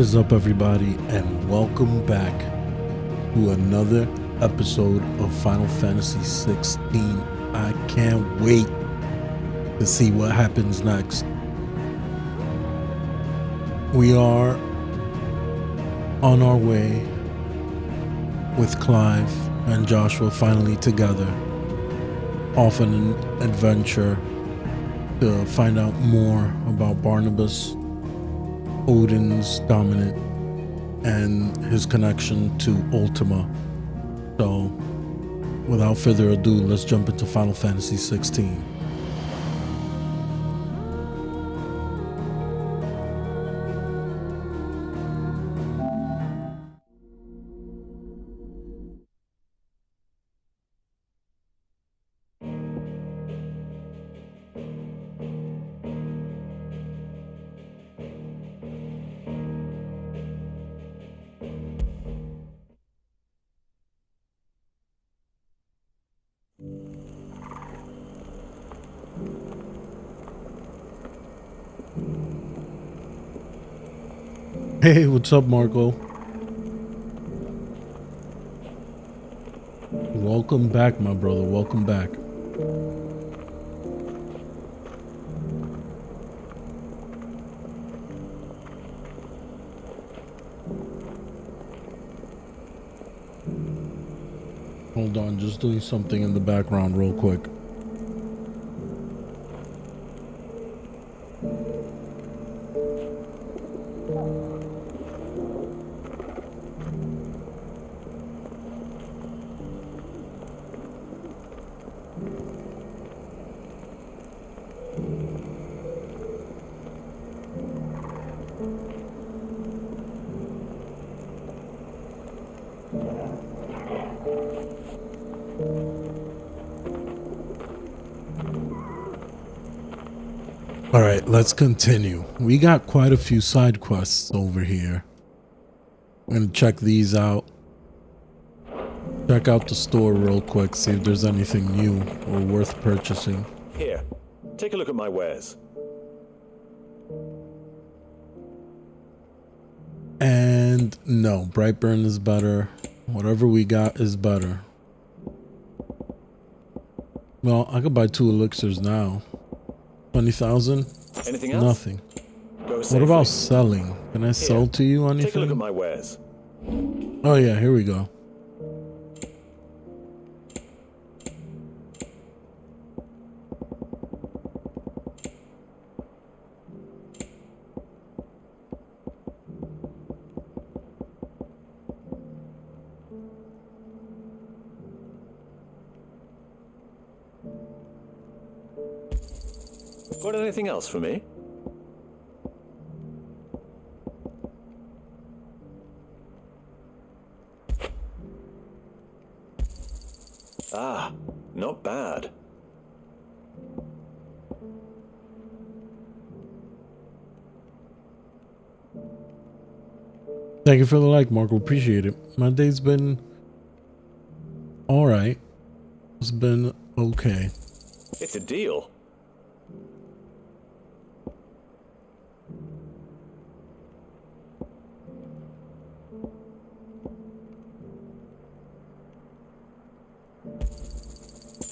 is up, everybody, and welcome back to another episode of Final Fantasy 16. I can't wait to see what happens next. We are on our way with Clive and Joshua finally together, off on an adventure to find out more about Barnabas, Odin's dominant, and his connection to Ultima. So, without further ado, let's jump into Final Fantasy 16. Hey, what's up, Marco? Welcome back, my brother. Welcome back. Hold on, just doing something in the background real quick. Alright, let's continue. We got quite a few side quests over here. I'm gonna check these out. Check out the store real quick, see if there's anything new or worth purchasing. Here, take a look at my wares. And no, Brightburn is better. Whatever we got is better. Well, I could buy 2 elixirs now. 20,000? Anything else? Nothing. Go What about selling? Can I sell to you anything? Take a look at my wares. Oh yeah, here we go. Got anything else for me? Ah, not bad. Thank you for the like, Marco. Appreciate it. My day's been alright. It's been okay. It's a deal.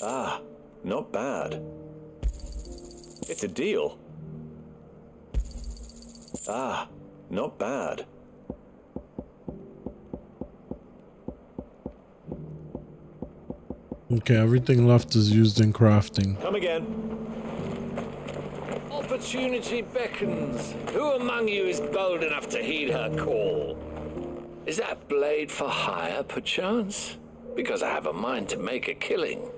Ah, not bad. It's a deal. Ah, not bad. Okay, everything left is used in crafting. Come again. Opportunity beckons. Who among you is bold enough to heed her call? Is that blade for hire, perchance? Because I have a mind to make a killing.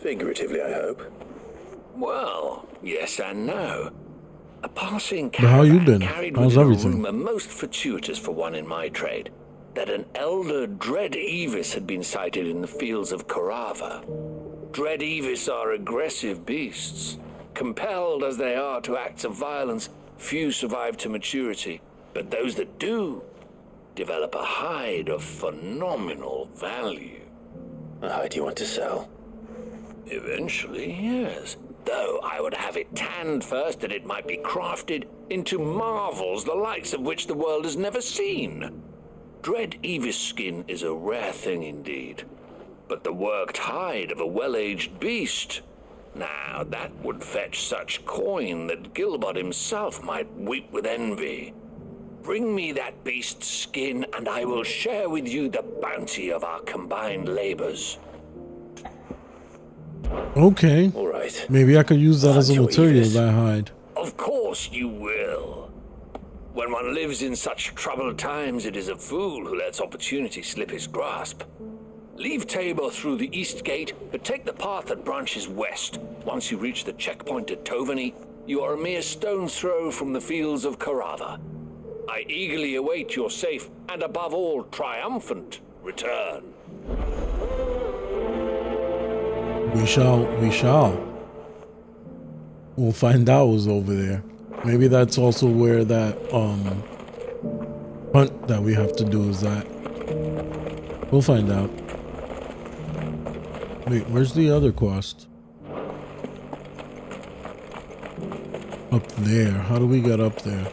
Figuratively, I hope. Well, yes and no. A passing But how you caravan been? carried How's with it a everything? rumor most fortuitous for one in my trade, that an elder Dread Evis had been sighted in the fields of Korava. Dread Evis are aggressive beasts. Compelled as they are to acts of violence, few survive to maturity, but those that do develop a hide of phenomenal value. A hide you want to sell? Eventually, yes. though I would have it tanned first that it might be crafted into marvels the likes of which the world has never seen. Dread Evis skin is a rare thing indeed, but the worked hide of a well-aged beast, now that would fetch such coin that Gilbert himself might weep with envy. Bring me that beast's skin, and I will share with you the bounty of our combined labors. Okay. All right. Maybe I could use that as a Your material, Evis. that hide. Of course you will. When one lives in such troubled times, it is a fool who lets opportunity slip his grasp. Leave Tabor through the east gate, but take the path that branches west. Once you reach the checkpoint at Tovany, you are a mere stone's throw from the fields of Carava. I eagerly await your safe, and above all, triumphant return. We shall. We'll find out who's over there. Maybe that's also where that hunt that we have to do is at. We'll find out. Wait, where's the other quest? Up there. How do we get up there?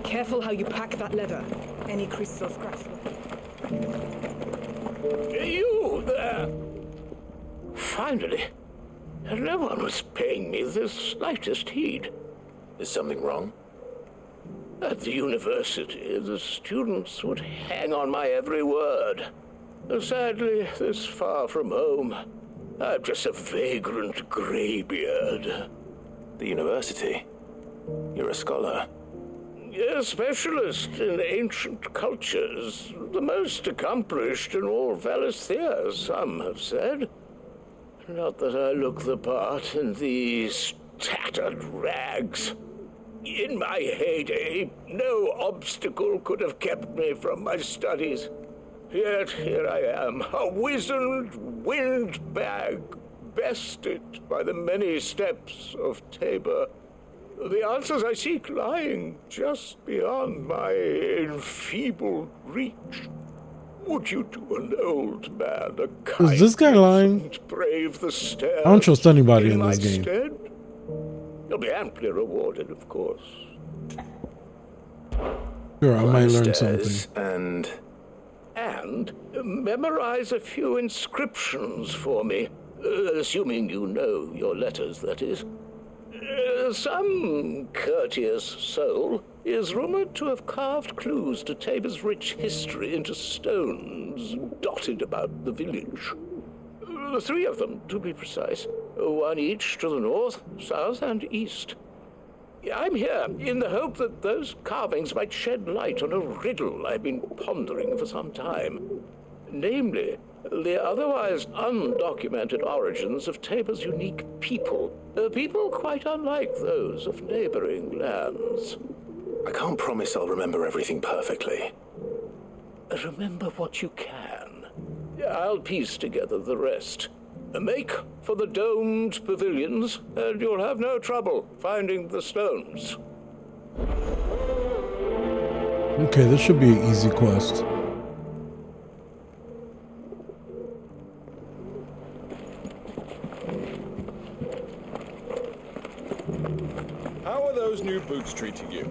Careful how you pack that leather. Any crystal scratch. You there! Finally. No one was paying me the slightest heed. Is something wrong? At the university, the students would hang on my every word. Sadly, this far from home, I'm just a vagrant greybeard. The university? You're a scholar. A specialist in ancient cultures, the most accomplished in all Valisthea, some have said. Not that I look the part in these tattered rags. In my heyday, no obstacle could have kept me from my studies. Yet here I am, a wizened windbag, bested by the many steps of Tabor. The answers I seek lying just beyond my enfeebled reach. Would you to an old man a kindness Is this guy lying? and brave the stairs? I don't trust anybody in my this game. stead? You'll be amply rewarded, of course. Sure, I might learn Stairs something. And memorize a few inscriptions for me, assuming you know your letters, that is. Some courteous soul is rumored to have carved clues to Tabor's rich history into stones dotted about the village. 3 of them, to be precise, one each to the north, south, and east. I'm here in the hope that those carvings might shed light on a riddle I've been pondering for some time. Namely, the otherwise undocumented origins of Tabor's unique people. People quite unlike those of neighboring lands. I can't promise I'll remember everything perfectly. Remember what you can. I'll piece together the rest. Make for the domed pavilions, and you'll have no trouble finding the stones. Okay, this should be an easy quest. How are those new boots treating you?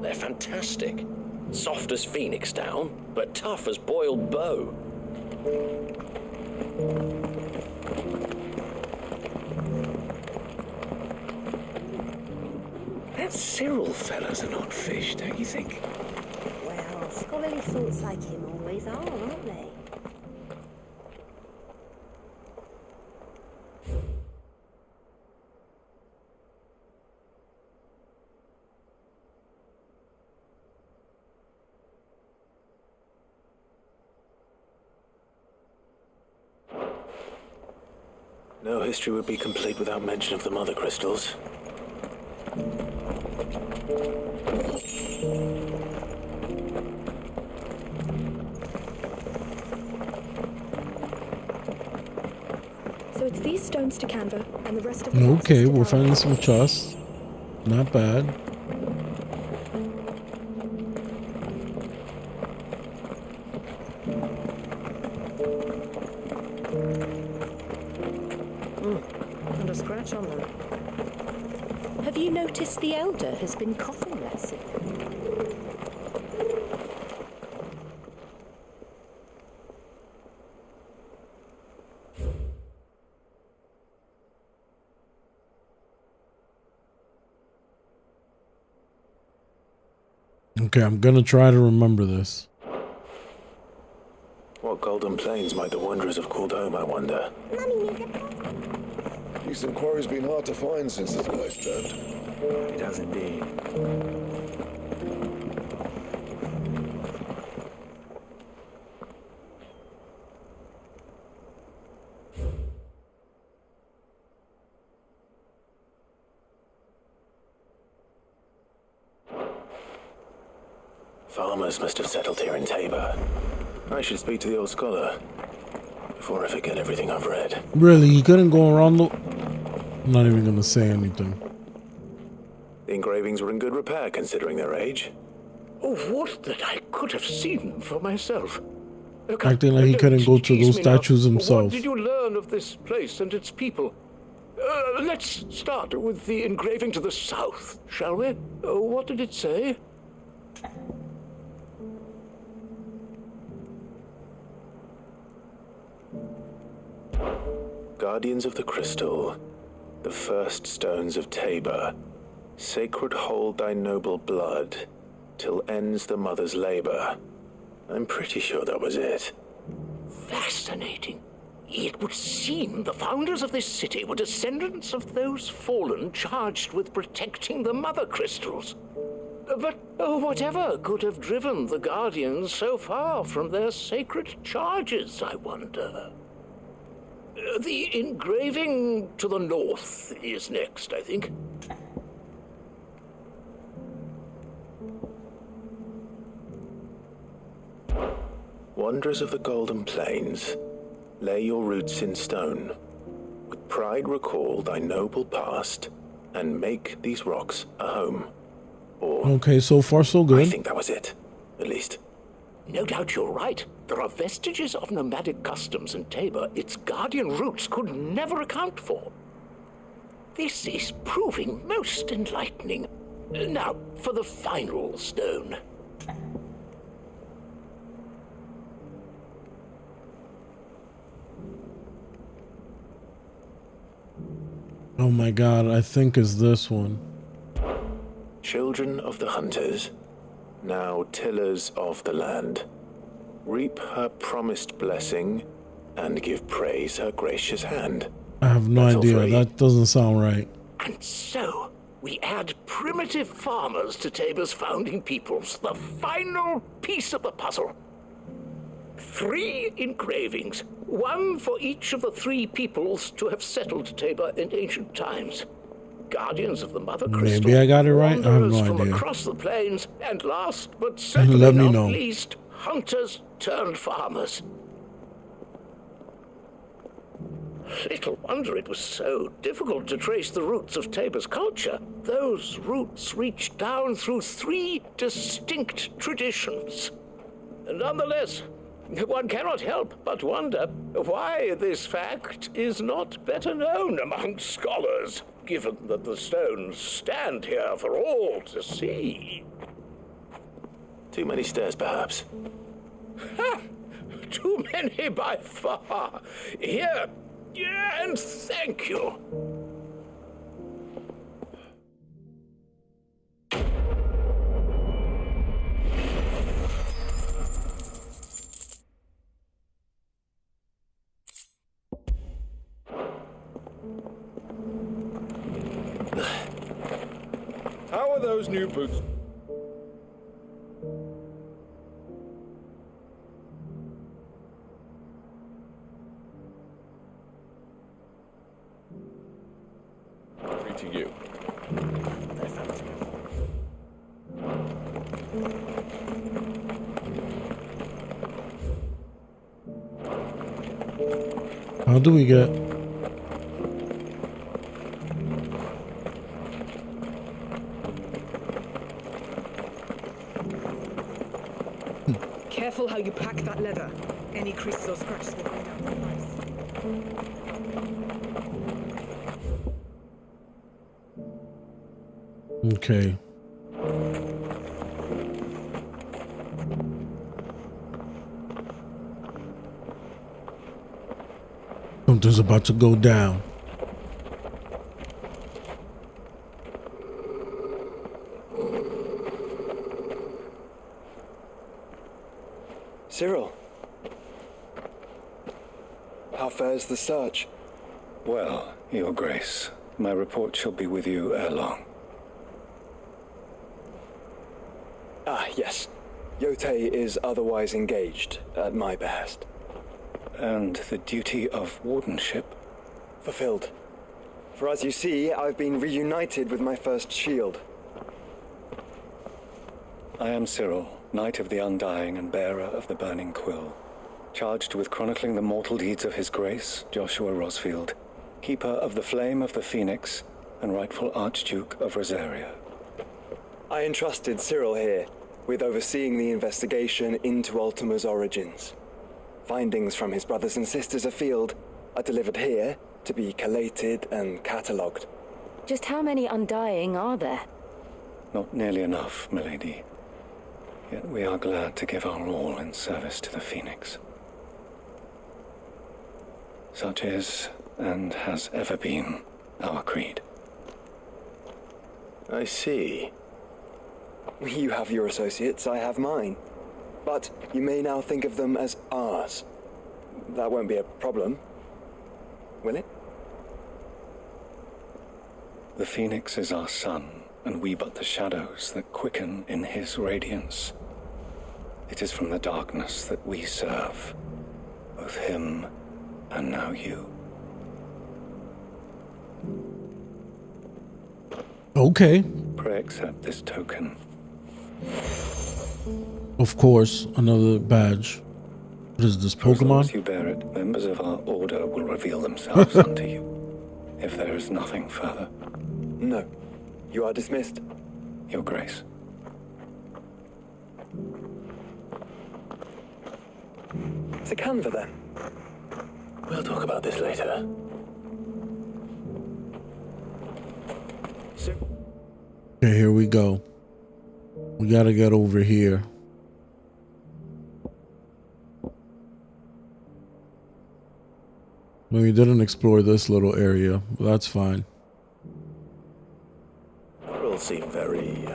They're fantastic. Soft as phoenix down, but tough as boiled bow. That Cyril fella's an odd fish, don't you think? Well, scholarly thoughts like him always are, aren't they? No history would be complete without mention of the mother crystals. So it's these stones to Canva and the rest of the Okay, boxes to we're Darrow. finding some chests. Not bad. Chris the Elder has been coughing lately. Okay, I'm gonna try to remember this. What golden plains might the wanderers have called home, I wonder? These inquiries been hard to find since this place burned. It has indeed. Farmers must have settled here in Tabor. I should speak to the old scholar before I forget everything I've read. Really, you couldn't go around the... I'm not even gonna say anything. The engravings were in good repair considering their age. Oh, what that I could have seen for myself. Acting like he couldn't go to those statues himself. What did you learn of this place and its people? Let's start with the engraving to the south, shall we? What did it say? Guardians of the Crystal, the first stones of Tabor, sacred hold thy noble blood, till ends the mother's labor. I'm pretty sure that was it. Fascinating. It would seem the founders of this city were descendants of those fallen charged with protecting the mother crystals. But whatever could have driven the Guardians so far from their sacred charges, I wonder? The engraving to the north is next, I think. Wanderers of the Golden Plains, lay your roots in stone. With pride recall thy noble past, and make these rocks a home. Or Okay, so far so good. I think that was it, at least. No doubt you're right. There are vestiges of nomadic customs in Tabor its guardian roots could never account for. This is proving most enlightening. Now, for the final stone. Oh my god, I think it's this one. Children of the hunters, now tillers of the land, reap her promised blessing and give praise her gracious hand. I have no That's all idea. three. That doesn't sound right. And so, we add primitive farmers to Tabor's founding peoples, the final piece of the puzzle. 3 engravings, one for each of the 3 peoples to have settled Tabor in ancient times. Guardians of the Mother Crystal, Maybe I got it right. I have wanderers no from idea. across the plains, and last but certainly Let me not know. least, hunters turned farmers. Little wonder it was so difficult to trace the roots of Tabor's culture. Those roots reach down through 3 distinct traditions. Nonetheless, one cannot help but wonder why this fact is not better known among scholars, given that the stones stand here for all to see. Too many stairs, perhaps. Ha! Too many by far. Here, and thank you. How are those new boots? Treating you. How do we get... Careful how you pack that leather. Any creases or scratches will bring down the price. Okay. Something's about to go down. Cyril, how fares the search? Well, Your Grace, my report shall be with you ere long. Ah, yes. Yotei is otherwise engaged at my behest. And the duty of wardenship? Fulfilled. For as you see, I've been reunited with my first shield. I am Cyril, Knight of the Undying and bearer of the Burning Quill, charged with chronicling the mortal deeds of His Grace, Joshua Rosfield, keeper of the Flame of the Phoenix and rightful Archduke of Rosaria. I entrusted Cyril here with overseeing the investigation into Ultima's origins. Findings from his brothers and sisters afield are delivered here to be collated and catalogued. Just how many Undying are there? Not nearly enough, milady. Yet we are glad to give our all in service to the Phoenix. Such is, and has ever been, our creed. I see. You have your associates, I have mine. But you may now think of them as ours. That won't be a problem, will it? The Phoenix is our sun, and we but the shadows that quicken in his radiance. It is from the darkness that we serve, both him and now you. Okay. Pray accept this token. Of course, another badge. What is this, For as long Pokemon? as you bear it, members of our order will reveal themselves unto you, if there is nothing further. No. You are dismissed. Your Grace. To Canva, then. We'll talk about this later. Okay, here we go. We gotta get over here. Well, we didn't explore this little area, but that's fine. All seem very,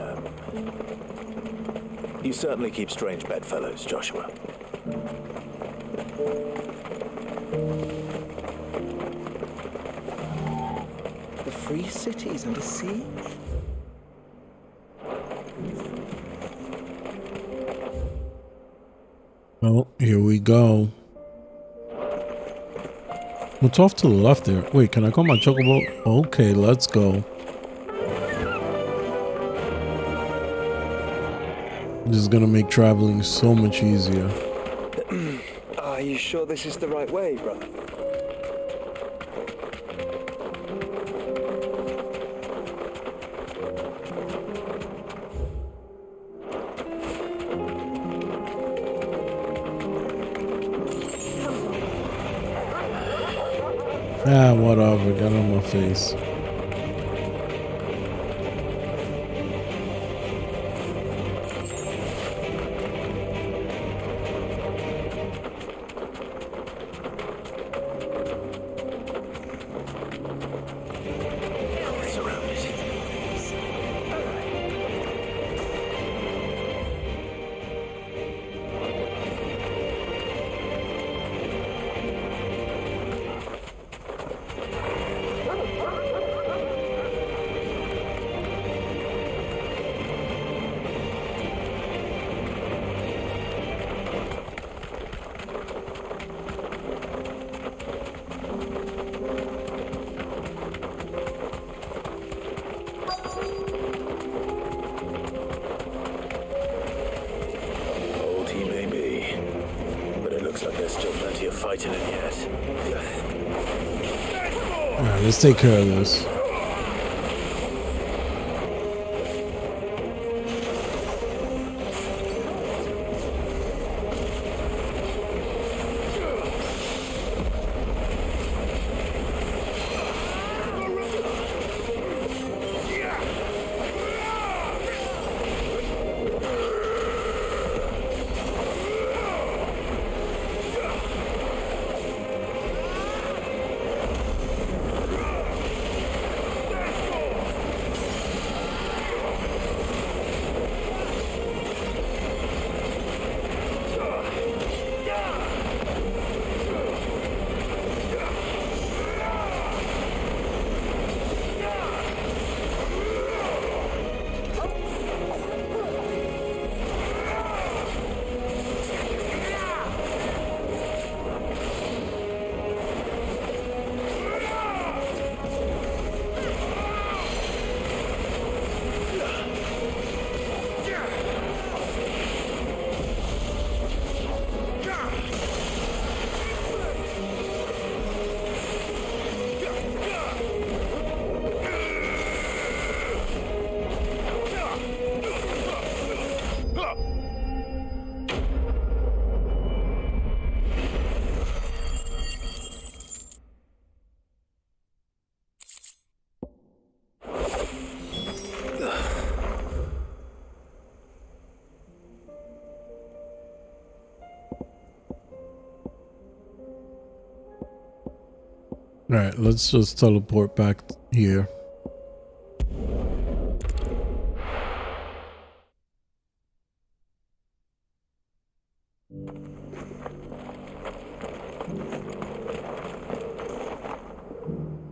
You certainly keep strange bedfellows, Joshua. The free city is under siege? Well, here we go. What's off to the left there? Wait, can I call my chocobo? Okay, let's go. This is gonna make traveling so much easier. Are you sure this is the right way, brother? Ah, whatever. Got on my face. Alright, let's take care of this. Alright, let's just teleport back here.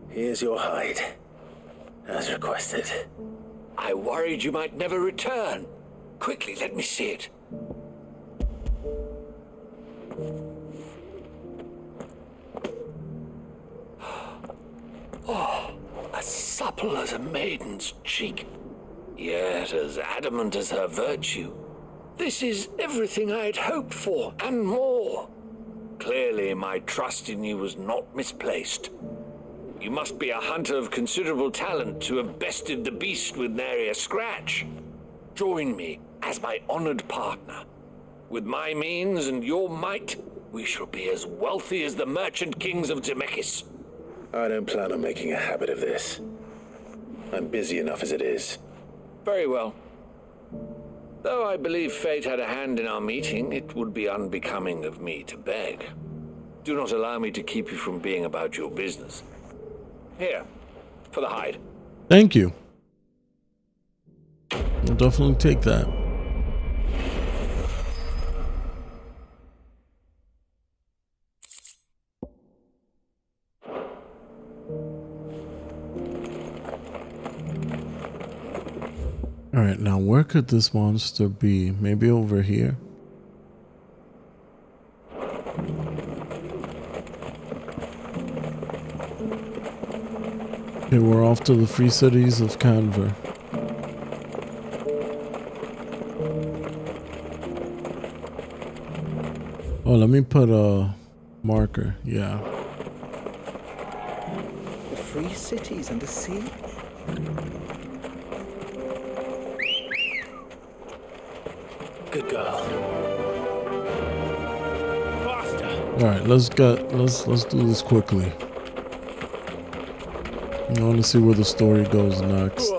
Here's your hide, as requested. I worried you might never return. Quickly, let me see it. Oh, as supple as a maiden's cheek, yet as adamant as her virtue. This is everything I had hoped for, and more. Clearly, my trust in you was not misplaced. You must be a hunter of considerable talent to have bested the beast with nary a scratch. Join me as my honored partner. With my means and your might, we shall be as wealthy as the merchant kings of Zemeckis. I don't plan on making a habit of this. I'm busy enough as it is. Very well. Though I believe fate had a hand in our meeting, it would be unbecoming of me to beg. Do not allow me to keep you from being about your business. Here, for the hide. Thank you. I'll definitely take that. Alright, now where could this monster be? Maybe over here? Okay, we're off to the free cities of Canver. Oh, let me put a marker. Yeah. The free cities and the sea? Good girl. Faster. All right, let's do this quickly. I want to see where the story goes next.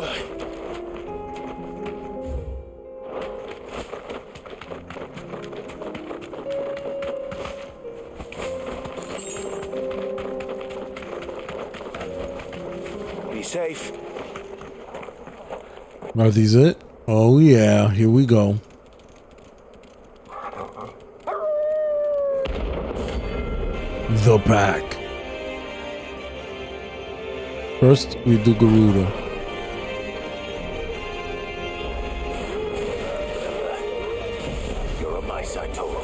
Be safe. Are these it? Oh yeah, here we go. The pack. First, we do Garuda. You're on my side, Toro.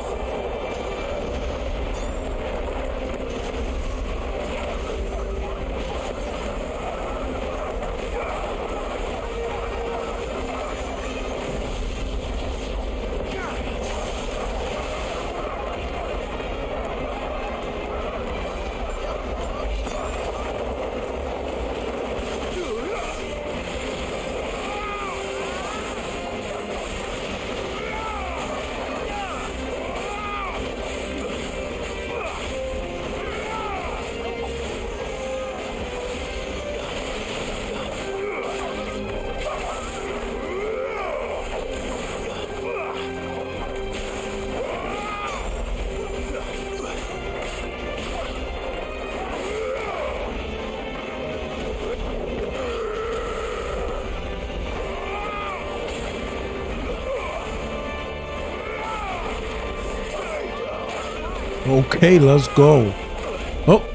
Okay, let's go. Oh.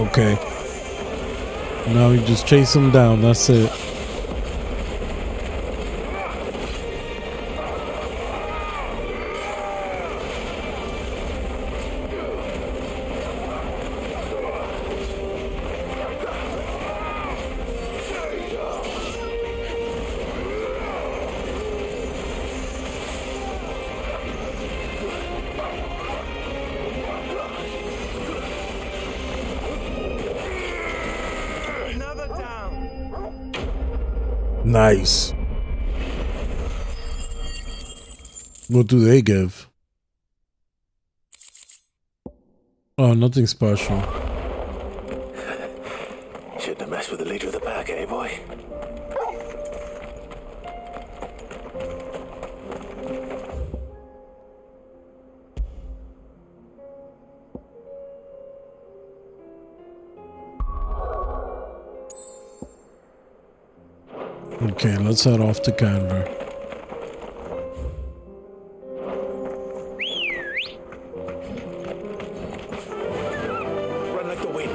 Okay. Now you just chase him down. That's it. Nice. What do they give? Oh, nothing special. Shouldn't have messed with the leader of the pack, eh, boy? Okay, let's head off to Canberra. Run like the wind.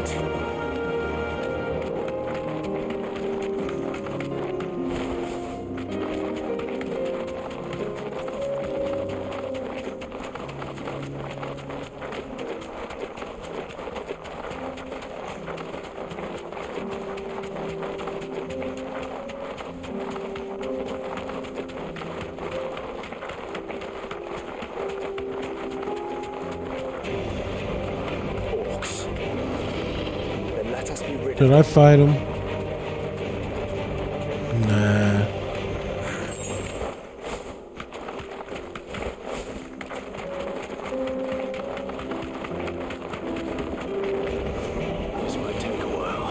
Should I fight him? Nah. This might take a while.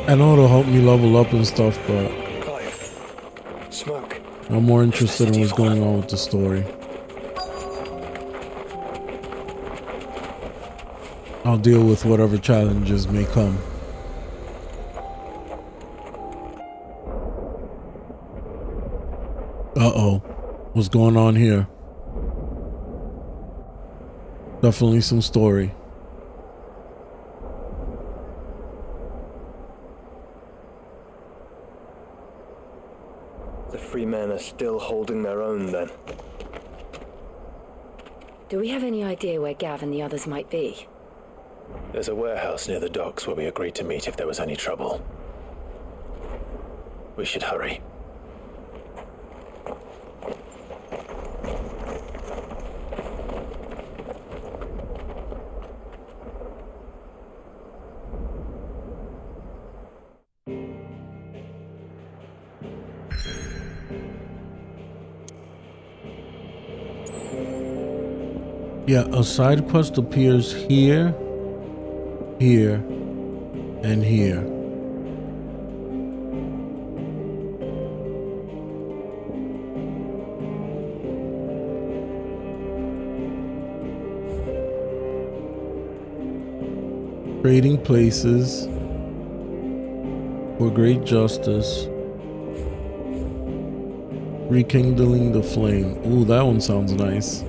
I know it'll help me level up and stuff, but Smoke. I'm more interested in what's going on with the story. I'll deal with whatever challenges may come. Uh-oh. What's going on here? Definitely some story. The free men are still holding their own then. Do we have any idea where Gav and the others might be? There's a warehouse near the docks where we agreed to meet if there was any trouble. We should hurry. Yeah, a side quest appears here, here, and here. Trading places for great justice. Rekindling the flame. Ooh, that one sounds nice.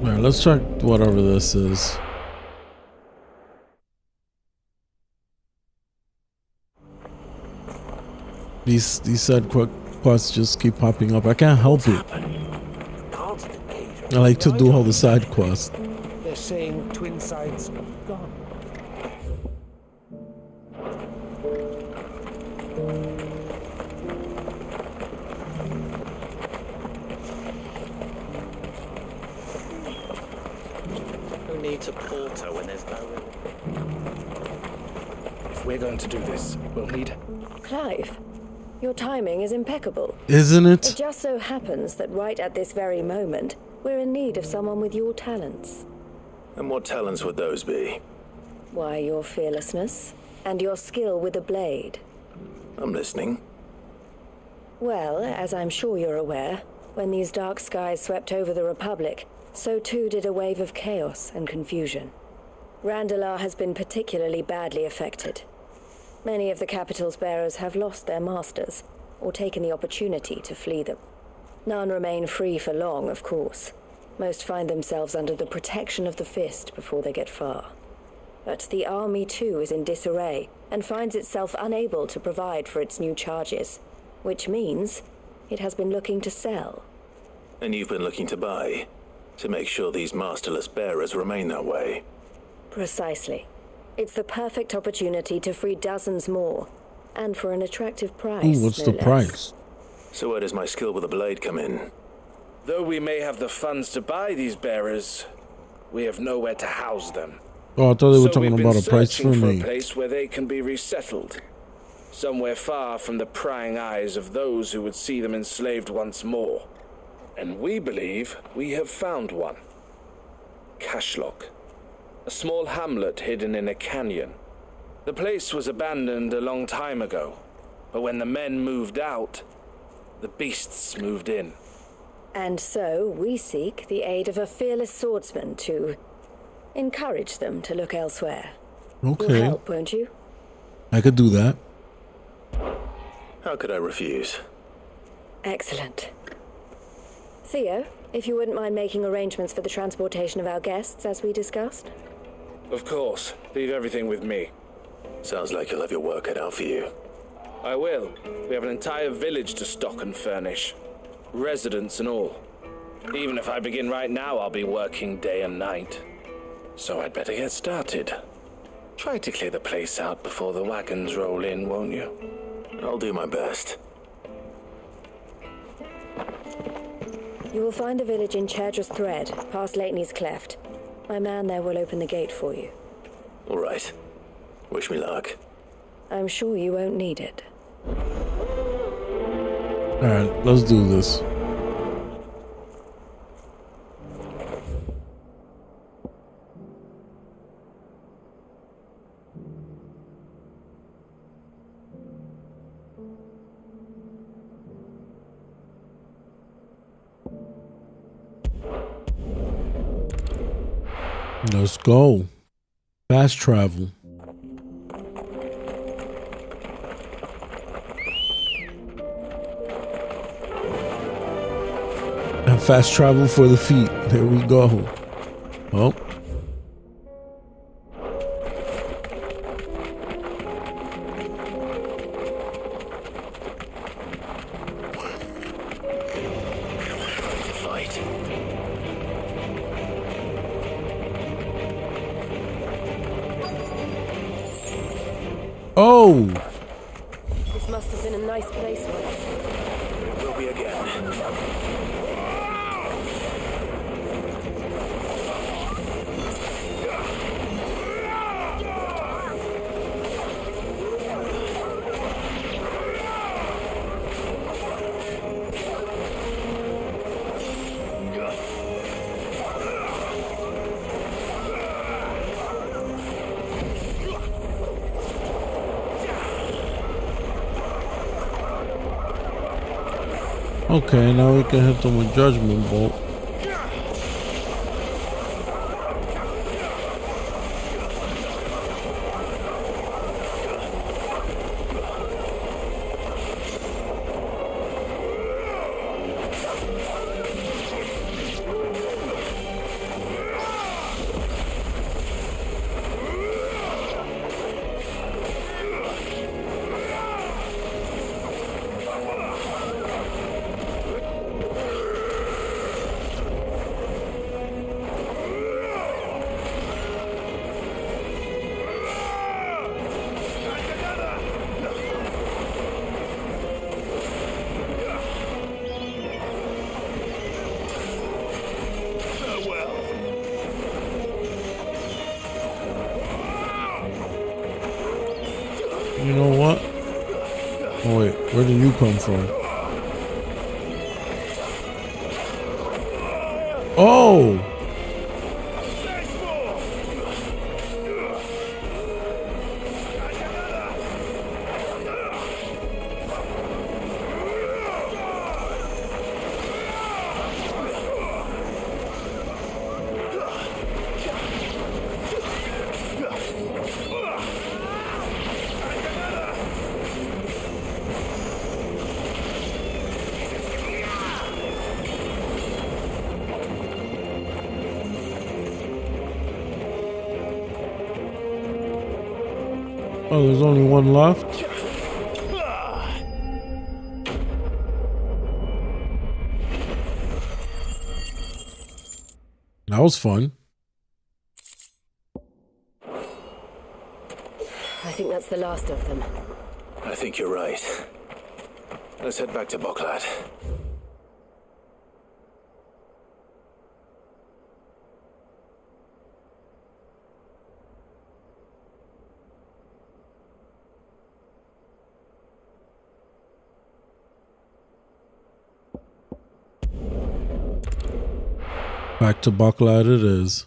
Alright, let's check whatever this is. These side quests just keep popping up. I can't help it. I like to do all the side quests. They're saying Twin Sides gone. Who needs a porter when there's no one? If we're going to do this, we'll need... Clive, your timing is impeccable. Isn't it? It just so happens that right at this very moment, we're in need of someone with your talents. And what talents would those be? Why, your fearlessness and your skill with a blade. I'm listening. Well, as I'm sure you're aware, when these dark skies swept over the Republic, so too did a wave of chaos and confusion. Randalar has been particularly badly affected. Many of the capital's bearers have lost their masters, or taken the opportunity to flee them. None remain free for long, of course. Most find themselves under the protection of the Fist before they get far. But the army too is in disarray, and finds itself unable to provide for its new charges, which means it has been looking to sell. And you've been looking to buy, to make sure these masterless bearers remain that way. Precisely. It's the perfect opportunity to free dozens more, and for an attractive price. Ooh, what's no the less. price? So where does my skill with a blade come in? Though we may have the funds to buy these bearers, we have nowhere to house them. Oh, I thought they were So talking we've been about a price for searching for me. a place where they can be resettled. Somewhere far from the prying eyes of those who would see them enslaved once more. And we believe we have found one. Cashlock. A small hamlet hidden in a canyon. The place was abandoned a long time ago, but when the men moved out, the beasts moved in. And so we seek the aid of a fearless swordsman to encourage them to look elsewhere. Okay. You'll help, won't you? I could do that. How could I refuse? Excellent. Theo, if you wouldn't mind making arrangements for the transportation of our guests, as we discussed. Of course. Leave everything with me. Sounds like you'll have your work cut out for you. I will. We have an entire village to stock and furnish. Residents and all. Even if I begin right now, I'll be working day and night. So I'd better get started. Try to clear the place out before the wagons roll in, won't you? I'll do my best. You will find the village in Chairdra's Thread, past Lateney's Cleft. My man there will open the gate for you. All right. Wish me luck. I'm sure you won't need it. Alright, let's do this. Let's go. Fast travel. And fast travel for the feet. There we go. Oh. Oh! This must have been a nice place once. It will be again. Okay, now we can hit them with Judgment Bolt. You know what? Oh wait, where did you come from? Oh! Oh, there's only one left? That was fun. I think that's the last of them. I think you're right. Let's head back to Boklat. Back to Boklat it is.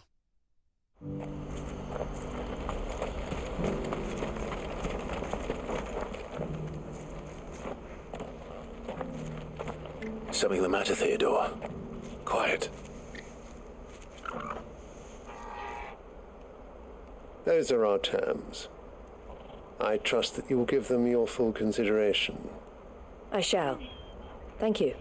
Something the matter, Theodore? Quiet. Those are our terms. I trust that you will give them your full consideration. I shall. Thank you.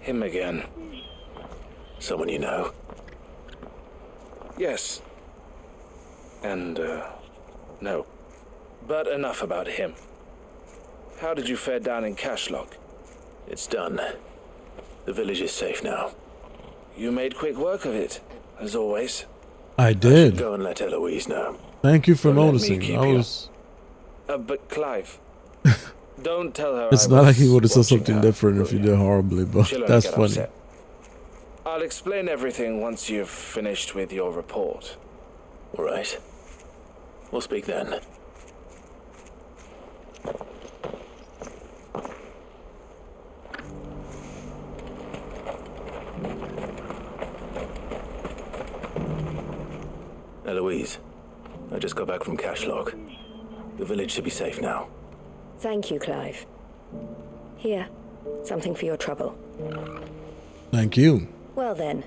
Him again. Someone you know? Yes. And, no. But enough about him. How did you fare down in Cashlock? It's done. The village is safe now. You made quick work of it, as always. I did. Go and let Eloise know. Thank you for noticing. I was... But Clive, don't tell her It's not like he would have said something different if you did horribly, but that's funny. Upset. I'll explain everything once you've finished with your report. All right. We'll speak then. Eloise, I just got back from Cashlock. The village should be safe now. Thank you, Clive. Here, something for your trouble. Thank you. Well then,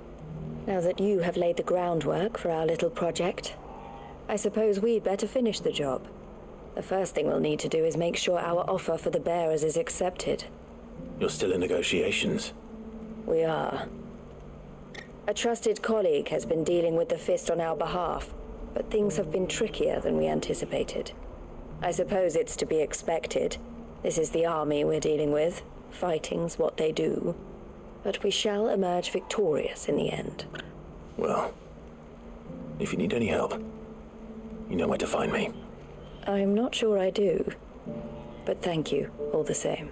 now that you have laid the groundwork for our little project, I suppose we'd better finish the job. The first thing we'll need to do is make sure our offer for the bearers is accepted. You're still in negotiations? We are. A trusted colleague has been dealing with the Fist on our behalf, but things have been trickier than we anticipated. I suppose it's to be expected. This is the army we're dealing with. Fighting's what they do. But we shall emerge victorious in the end. Well, if you need any help, you know where to find me. I'm not sure I do, but thank you all the same.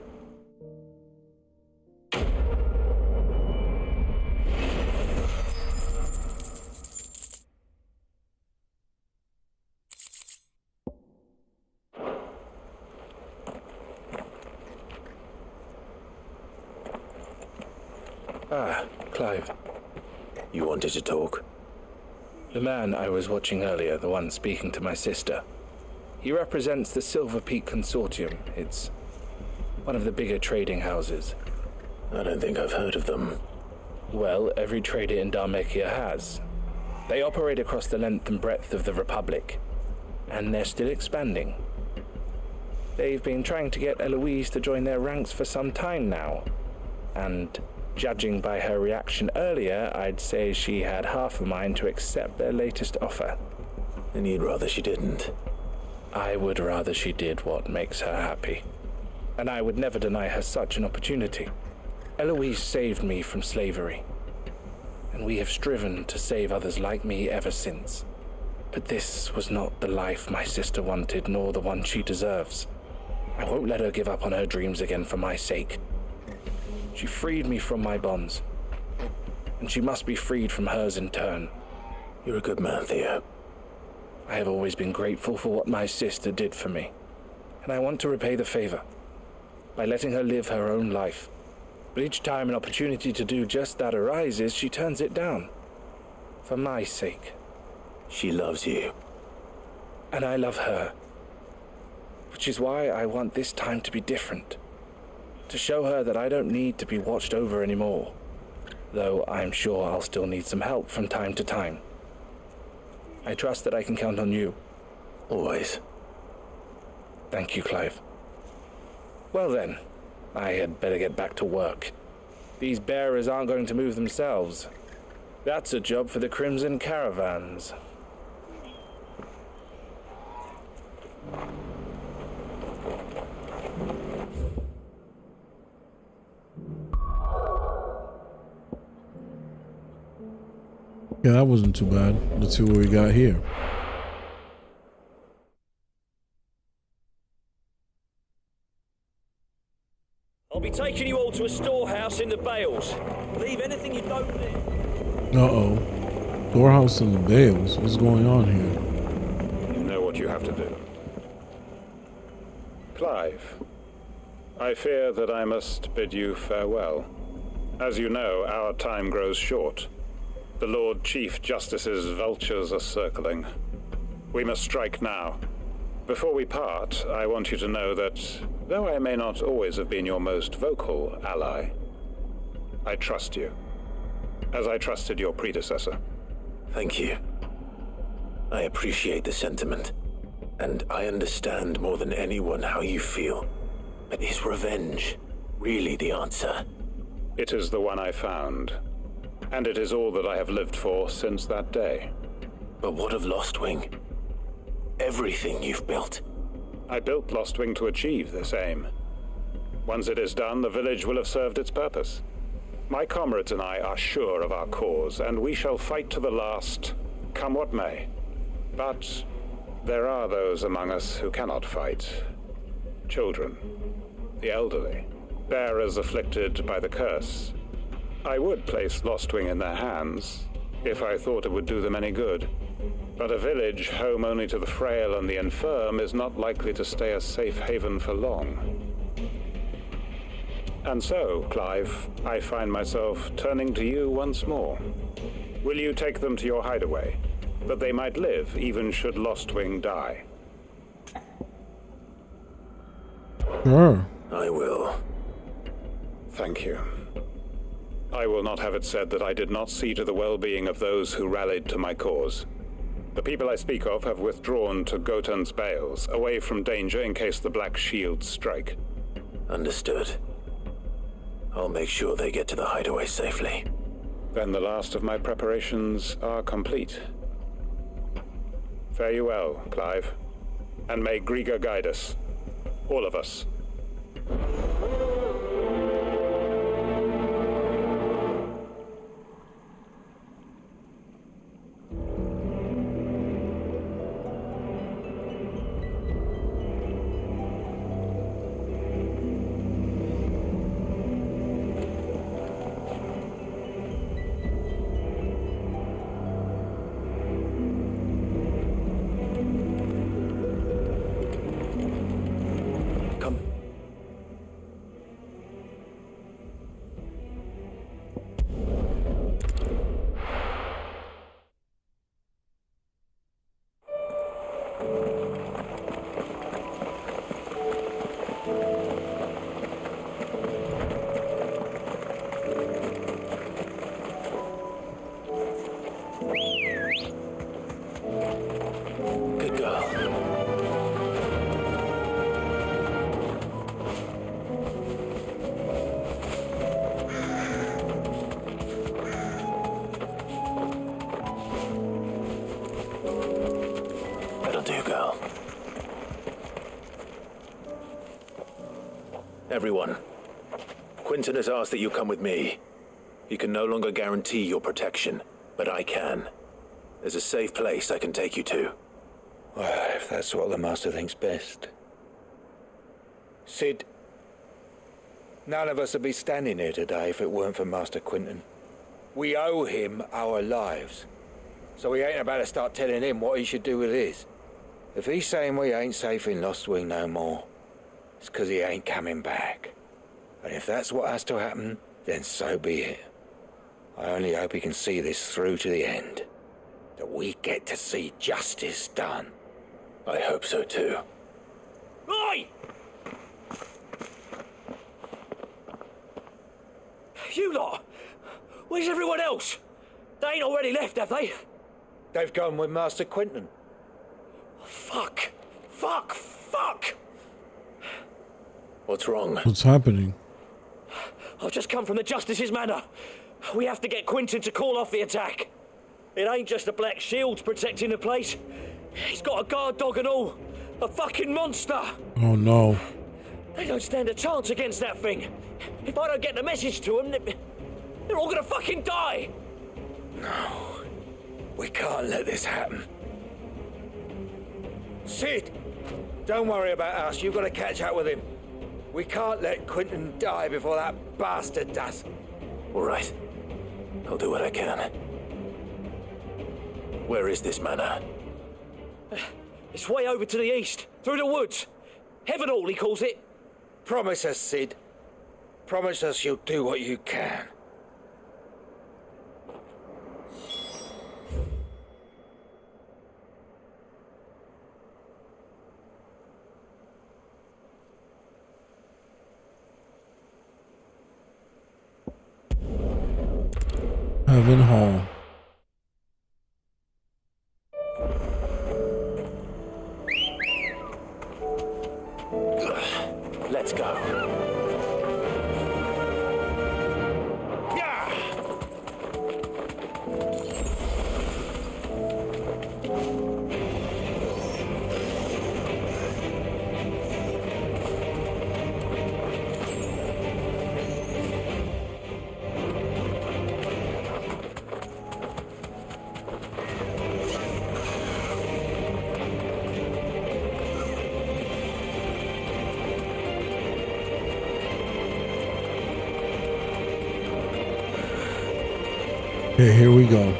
Ah, Clive. You wanted to talk? The man I was watching earlier, the one speaking to my sister. He represents the Silver Peak Consortium. It's one of the bigger trading houses. I don't think I've heard of them. Well, every trader in Dharmekia has. They operate across the length and breadth of the Republic, and they're still expanding. They've been trying to get Eloise to join their ranks for some time now, and judging by her reaction earlier, I'd say she had half a mind to accept their latest offer. And you'd rather she didn't? I would rather she did what makes her happy. And I would never deny her such an opportunity. Eloise saved me from slavery. And we have striven to save others like me ever since. But this was not the life my sister wanted, nor the one she deserves. I won't let her give up on her dreams again for my sake. She freed me from my bonds, and she must be freed from hers in turn. You're a good man, Theo. I have always been grateful for what my sister did for me, and I want to repay the favor by letting her live her own life. But each time an opportunity to do just that arises, she turns it down. For my sake. She loves you. And I love her. Which is why I want this time to be different. To show her that I don't need to be watched over anymore. Though I'm sure I'll still need some help from time to time. I trust that I can count on you. Always. Thank you, Clive. Well then, I had better get back to work. These bearers aren't going to move themselves. That's a job for the Crimson Caravans. Yeah, that wasn't too bad. Let's see what we got here. I'll be taking you all to a storehouse in the Bales. Leave anything you don't need. Uh-oh. Storehouse in the Bales. What's going on here? You know what you have to do. Clive, I fear that I must bid you farewell. As you know, our time grows short. The Lord Chief Justice's vultures are circling. We must strike now. Before we part, I want you to know that, though I may not always have been your most vocal ally, I trust you, as I trusted your predecessor. Thank you. I appreciate the sentiment, and I understand more than anyone how you feel. But is revenge really the answer? It is the one I found. And it is all that I have lived for since that day. But what of Lostwing? Everything you've built. I built Lostwing to achieve this aim. Once it is done, the village will have served its purpose. My comrades and I are sure of our cause, and we shall fight to the last, come what may. But there are those among us who cannot fight. Children, the elderly, bearers afflicted by the curse. I would place Lostwing in their hands, if I thought it would do them any good. But a village home only to the frail and the infirm is not likely to stay a safe haven for long. And so, Clive, I find myself turning to you once more. Will you take them to your hideaway, that they might live even should Lostwing die? Sure. I will. Thank you. I will not have it said that I did not see to the well-being of those who rallied to my cause. The people I speak of have withdrawn to Gotan's Bales, away from danger in case the Black Shields strike. Understood. I'll make sure they get to the hideaway safely. Then the last of my preparations are complete. Fare you well, Clive. And may Griga guide us. All of us. Everyone, Quinton has asked that you come with me. He can no longer guarantee your protection, but I can. There's a safe place I can take you to. Well, if that's what the Master thinks best. Sid, none of us would be standing here today if it weren't for Master Quinton. We owe him our lives. So we ain't about to start telling him what he should do with his. If he's saying we ain't safe in Lostwing no more, it's 'cause he ain't coming back. And if that's what has to happen, then so be it. I only hope he can see this through to the end. That we get to see justice done. I hope so too. Oi! You lot! Where's everyone else? They ain't already left, have they? They've gone with Master What's wrong? What's happening? I've just come from the Justice's Manor. We have to get Quentin to call off the attack. It ain't just the Black Shields protecting the place. He's got a guard dog and all. A fucking monster. Oh no. They don't stand a chance against that thing. If I don't get the message to them, they're all gonna fucking die. No. We can't let this happen. Sid! Don't worry about us. You've got to catch up with him. We can't let Quentin die before that bastard does. All right. I'll do what I can. Where is this manor? It's way over to the east, through the woods. Heavenhall, he calls it. Promise us, Sid. Promise us you'll do what you can. Heavenhall. Let's go. Okay, here we go.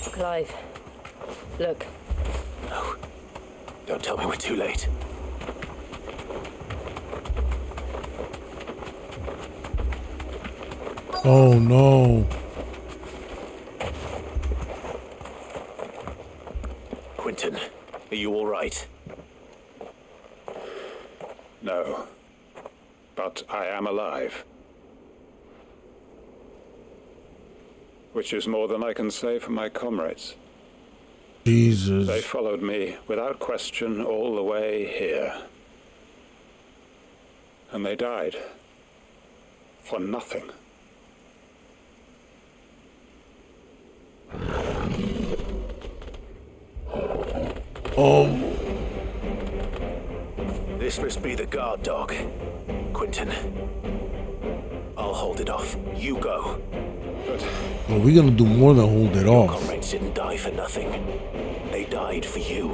Clive, look. No. Don't tell me we're too late. Oh no. Quentin, are you all right? No. But I am alive. Which is more than I can say for my comrades. Jesus. They followed me without question all the way here. And they died. For nothing. Oh. This must be the guard dog. Quentin. I'll hold it off. You go. Well, we're gonna do more than hold it off. Comrades didn't die for nothing. They died for you.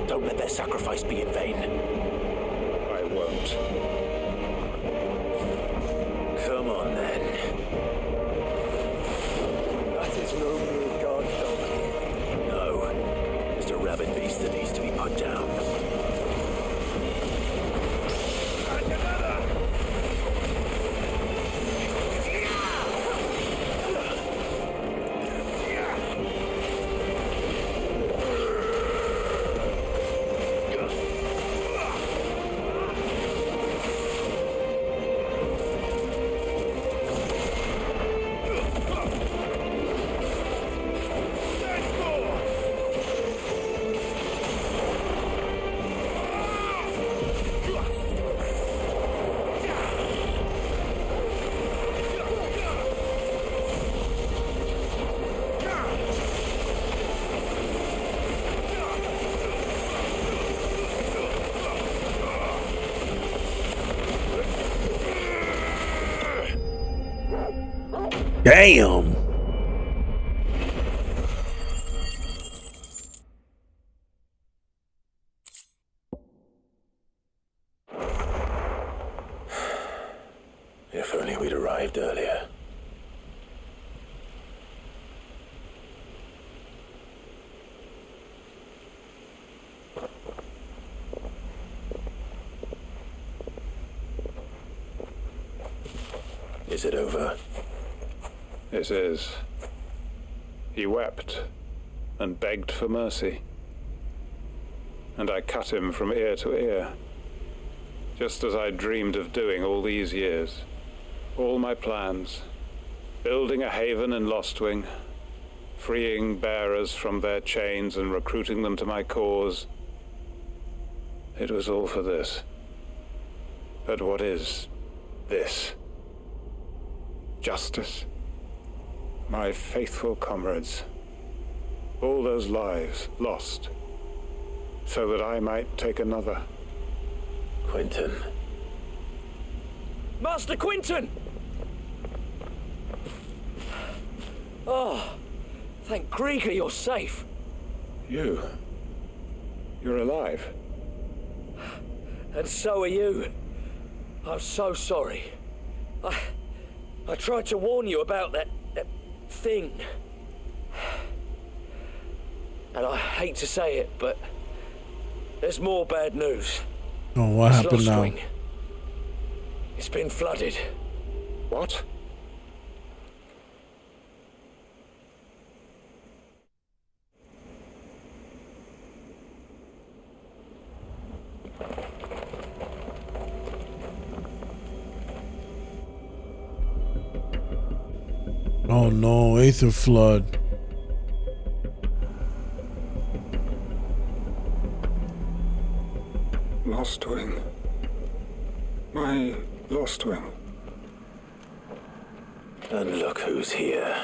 Don't let their sacrifice be in vain. I won't. Come on, then. That is no mere guard dog. No. Just a rabid beast that needs to be put down. Damn. If only we'd arrived earlier. Is it over? It is. He wept and begged for mercy. And I cut him from ear to ear, just as I dreamed of doing all these years. All my plans, building a haven in Lostwing, freeing bearers from their chains and recruiting them to my cause, It was all for this. But what is this? Justice? My faithful comrades. All those lives lost, so that I might take another. Quentin. Master Quentin! Oh, thank Grieger you're safe. You're alive. And so are you. I'm so sorry. I tried to warn you about that thing. And I hate to say it, but there's more bad news. Oh, what happened now? Wing. It's been flooded. What? Oh no, Aether flood. Lost Wing. My Lost Wing. And look who's here.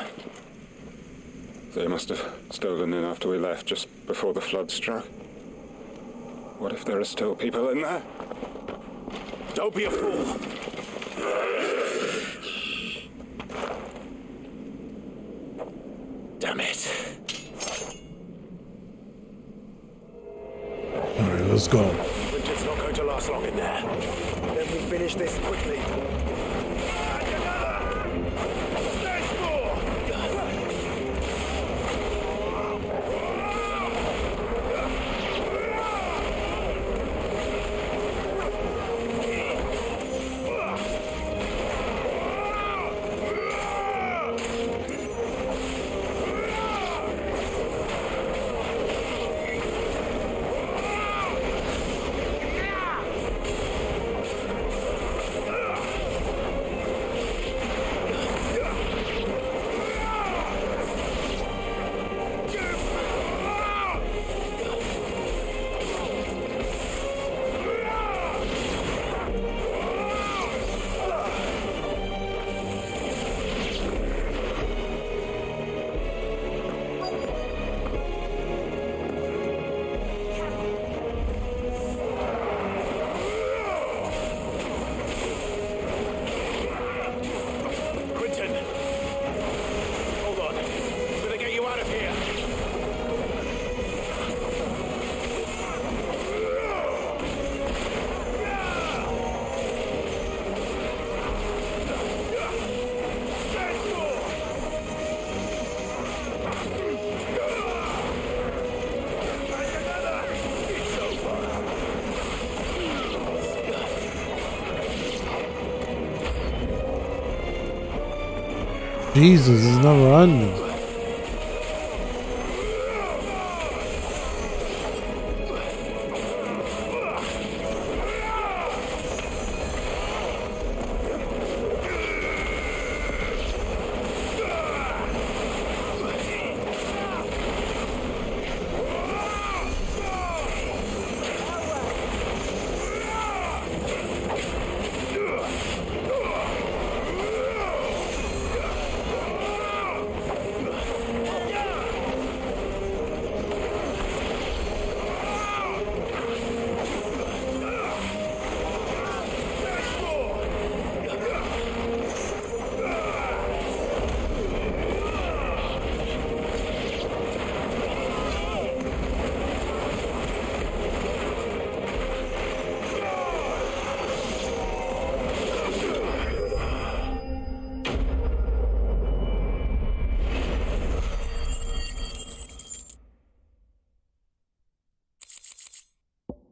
They must have stolen in after we left, just before the flood struck. What if there are still people in there? Don't be a fool. Damn it. Alright, let's go. Winter's not going to last long in there. Then we finish this quickly. Jesus, it's never ending.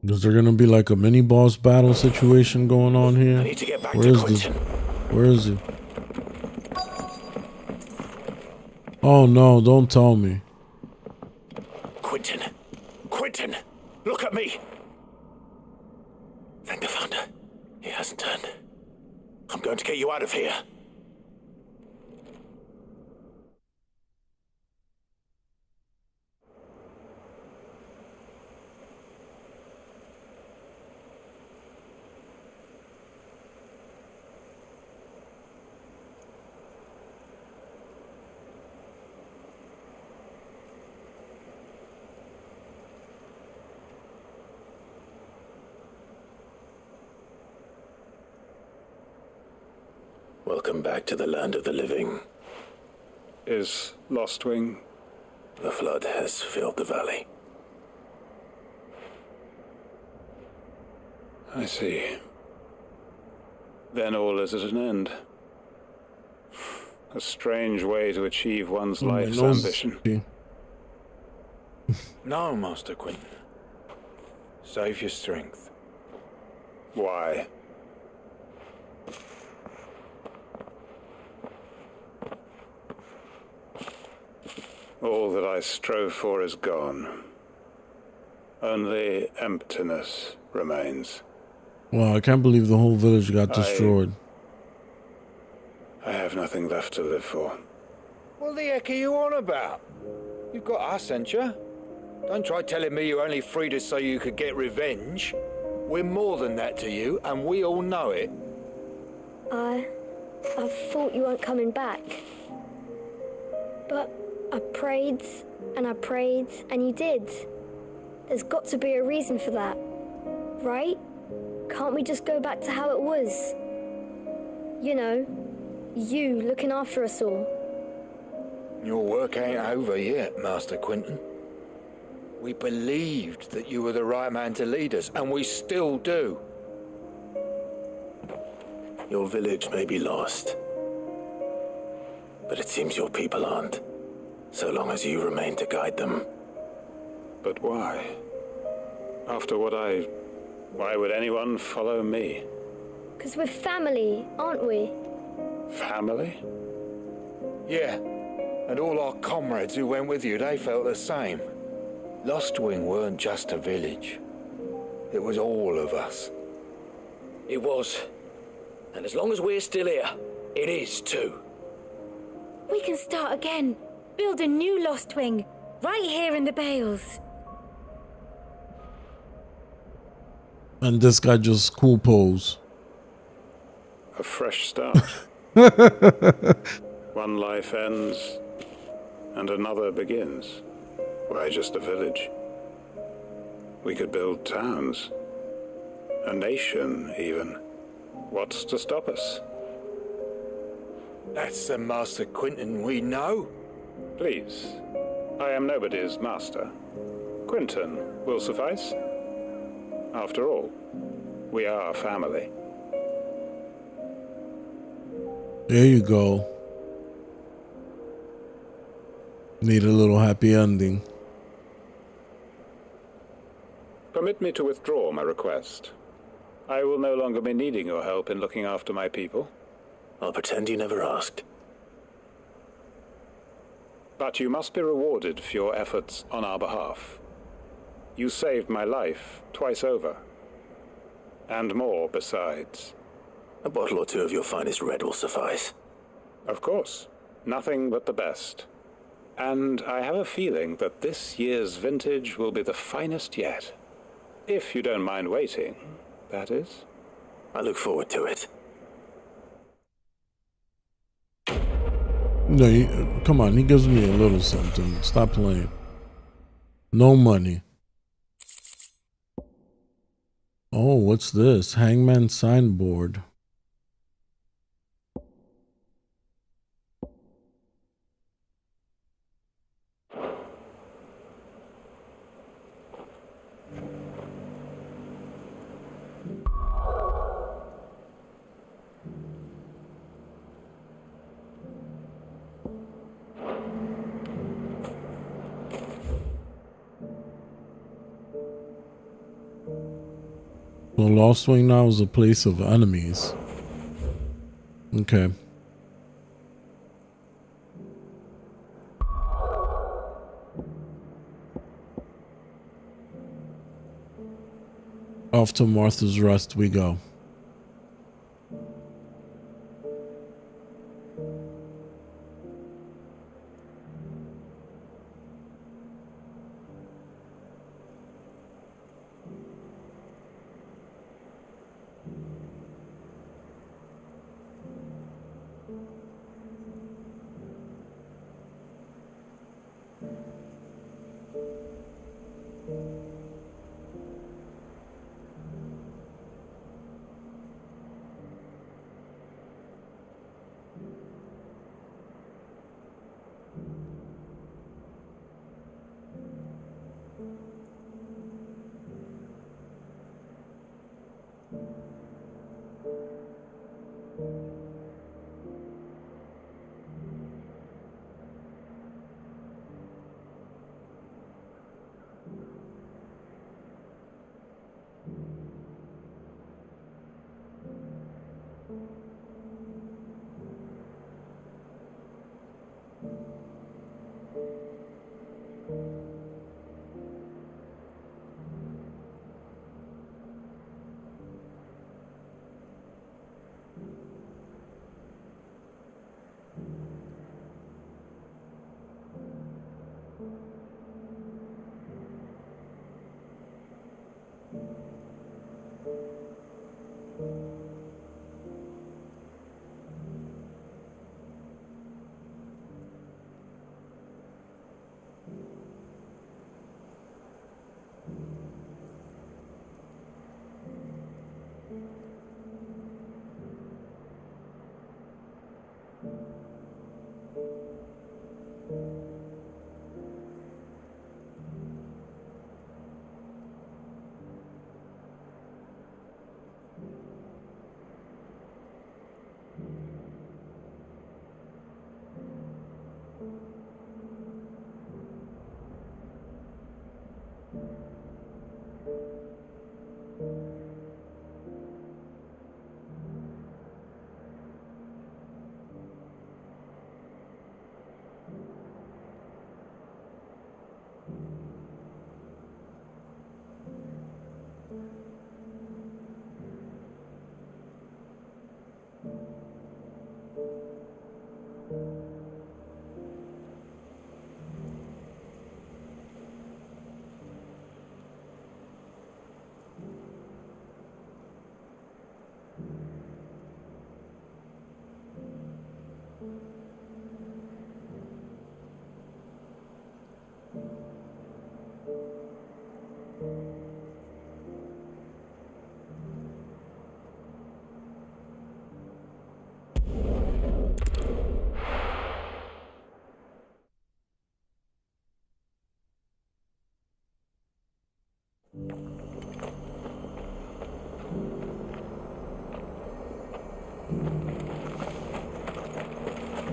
Is there gonna be like a mini boss battle situation going on here? I need to get back Where to is Quentin. Where is he? Oh no, don't tell me. Quentin. Quentin, look at me. Thank the founder. He hasn't turned. I'm going to get you out of here. Welcome back to the land of the living. Is Lostwing? The flood has filled the valley. I see. Then all is at an end. A strange way to achieve one's life's ambition. No, Master Quinton. Save your strength. Why? All that I strove for is gone. Only emptiness remains. Wow, I can't believe the whole village got destroyed. I have nothing left to live for. What the heck are you on about? You've got us, ain't you? Don't try telling me you only freed us so you could get revenge. We're more than that to you, and we all know it. I thought you weren't coming back. But I prayed, and you did. There's got to be a reason for that, right? Can't we just go back to how it was? You know, you looking after us all. Your work ain't over yet, Master Quinton. We believed that you were the right man to lead us, and we still do. Your village may be lost, but it seems your people aren't, so long as you remain to guide them. But why? After what why would anyone follow me? 'Cause we're family, aren't we? Family? Yeah, and all our comrades who went with you, they felt the same. Lostwing weren't just a village. It was all of us. It was. And as long as we're still here, it is too. We can start again. Build a new Lostwing, right here in the Bales. And this guy just cool pose. A fresh start. One life ends, and another begins. Why just a village? We could build towns. A nation, even. What's to stop us? That's the Master Quinton we know. Please. I am nobody's master. Quinton will suffice. After all, we are family. There you go. Need a little happy ending. Permit me to withdraw my request. I will no longer be needing your help in looking after my people. I'll pretend you never asked. But you must be rewarded for your efforts on our behalf. You saved my life twice over. And more besides. A bottle or two of your finest red will suffice. Of course. Nothing but the best. And I have a feeling that this year's vintage will be the finest yet. If you don't mind waiting, that is. I look forward to it. No, come on, he gives me a little something. Stop playing. No money. Oh, what's this? Hangman signboard. So Lostwing now is a place of enemies. Okay. Off to Martha's Rest we go.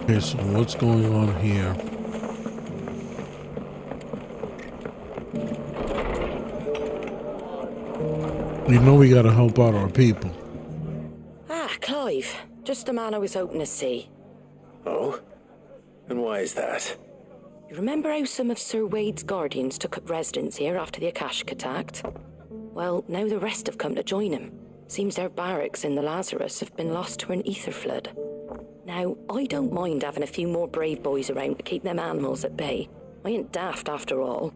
Okay, so what's going on here? You know we gotta help out our people. Ah, Clive. Just the man I was hoping to see. Oh? And why is that? You remember how some of Sir Wade's guardians took up residence here after the Akashic attacked? Well, now the rest have come to join him. Seems their barracks in the Lazarus have been lost to an ether flood. Now, I don't mind having a few more brave boys around to keep them animals at bay. I ain't daft after all.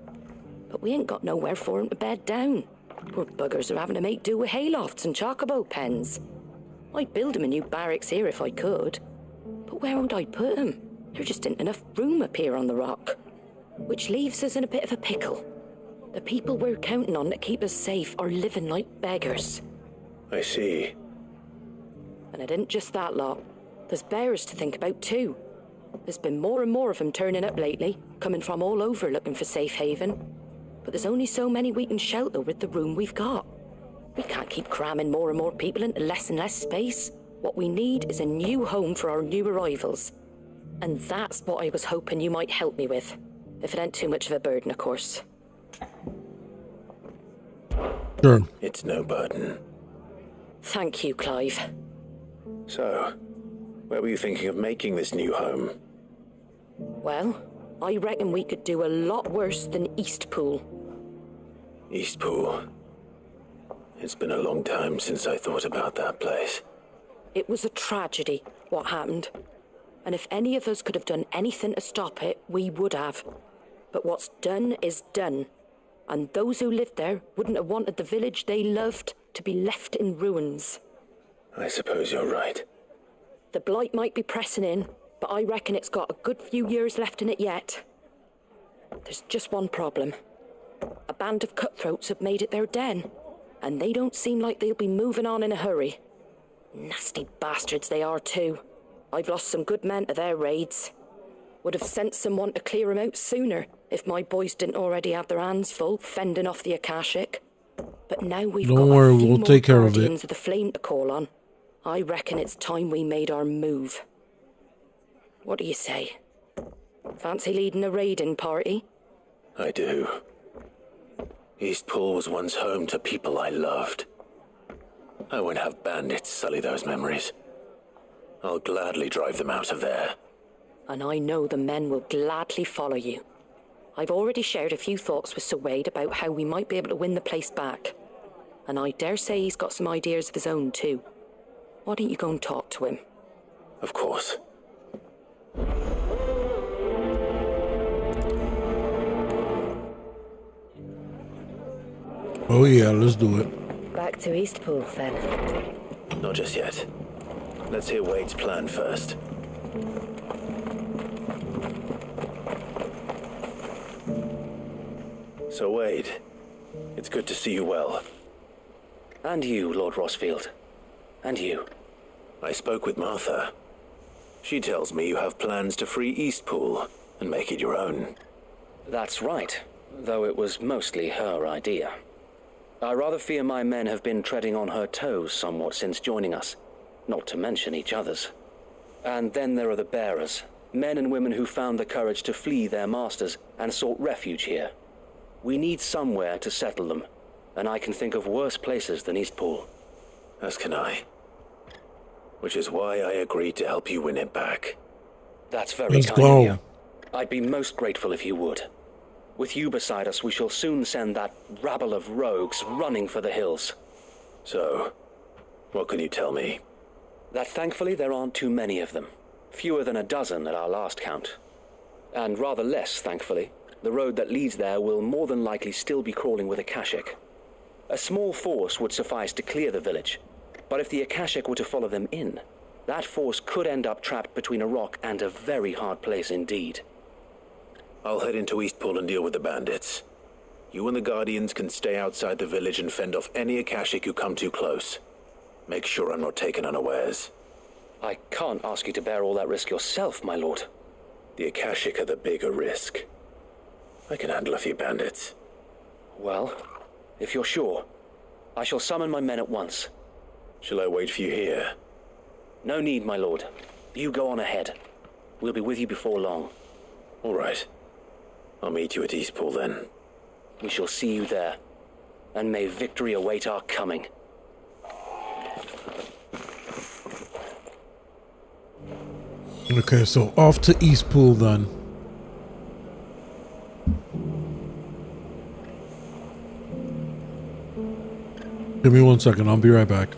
But we ain't got nowhere for 'em to bed down. Poor buggers are having to make do with haylofts and chocobo pens. I'd build 'em a new barracks here if I could. But where would I put 'em? There just ain't enough room up here on the rock. Which leaves us in a bit of a pickle. The people we're counting on to keep us safe are living like beggars. I see. And it ain't just that lot. There's bears to think about too. There's been more and more of them turning up lately, coming from all over looking for safe haven. But there's only so many we can shelter with the room we've got. We can't keep cramming more and more people into less and less space. What we need is a new home for our new arrivals. And that's what I was hoping you might help me with. If it ain't too much of a burden, of course. Sure. It's no burden. Thank you, Clive. So, where were you thinking of making this new home? Well, I reckon we could do a lot worse than Eastpool. Eastpool? It's been a long time since I thought about that place. It was a tragedy, what happened. And if any of us could have done anything to stop it, we would have. But what's done is done. And those who lived there wouldn't have wanted the village they loved to be left in ruins. I suppose you're right. The blight might be pressing in, but I reckon it's got a good few years left in it yet. There's just one problem. A band of cutthroats have made it their den, and they don't seem like they'll be moving on in a hurry. Nasty bastards they are too. I've lost some good men to their raids. Would have sent someone to clear 'em out sooner if my boys didn't already have their hands full fending off the Akashic. But now we've got a few more guardians of the flame to call on. I reckon it's time we made our move. What do you say? Fancy leading a raiding party? I do. Eastpool was once home to people I loved. I won't have bandits sully those memories. I'll gladly drive them out of there. And I know the men will gladly follow you. I've already shared a few thoughts with Sir Wade about how we might be able to win the place back. And I dare say he's got some ideas of his own too. Why don't you go and talk to him? Of course. Oh yeah, let's do it. Back to Eastpool then. Not just yet. Let's hear Wade's plan first. So Wade, it's good to see you well. And you, Lord Rosfield. And you. I spoke with Martha. She tells me you have plans to free Eastpool and make it your own. That's right, though it was mostly her idea. I rather fear my men have been treading on her toes somewhat since joining us, not to mention each other's. And then there are the bearers, men and women who found the courage to flee their masters and sought refuge here. We need somewhere to settle them, and I can think of worse places than Eastpool. As can I. Which is why I agreed to help you win it back. That's very kind of you. I'd be most grateful if you would. With you beside us, we shall soon send that rabble of rogues running for the hills. So, what can you tell me? That thankfully there aren't too many of them. Fewer than a dozen at our last count. And rather less, thankfully. The road that leads there will more than likely still be crawling with Akashic. A small force would suffice to clear the village, but if the Akashic were to follow them in, that force could end up trapped between a rock and a very hard place indeed. I'll head into Eastpool and deal with the bandits. You and the Guardians can stay outside the village and fend off any Akashic who come too close. Make sure I'm not taken unawares. I can't ask you to bear all that risk yourself, my lord. The Akashic are the bigger risk. I can handle a few bandits. Well, if you're sure, I shall summon my men at once. Shall I wait for you here? No need, my lord. You go on ahead. We'll be with you before long. All right. I'll meet you at Eastpool then. We shall see you there. And may victory await our coming. Okay, so off to Eastpool then. Give me 1 second, I'll be right back.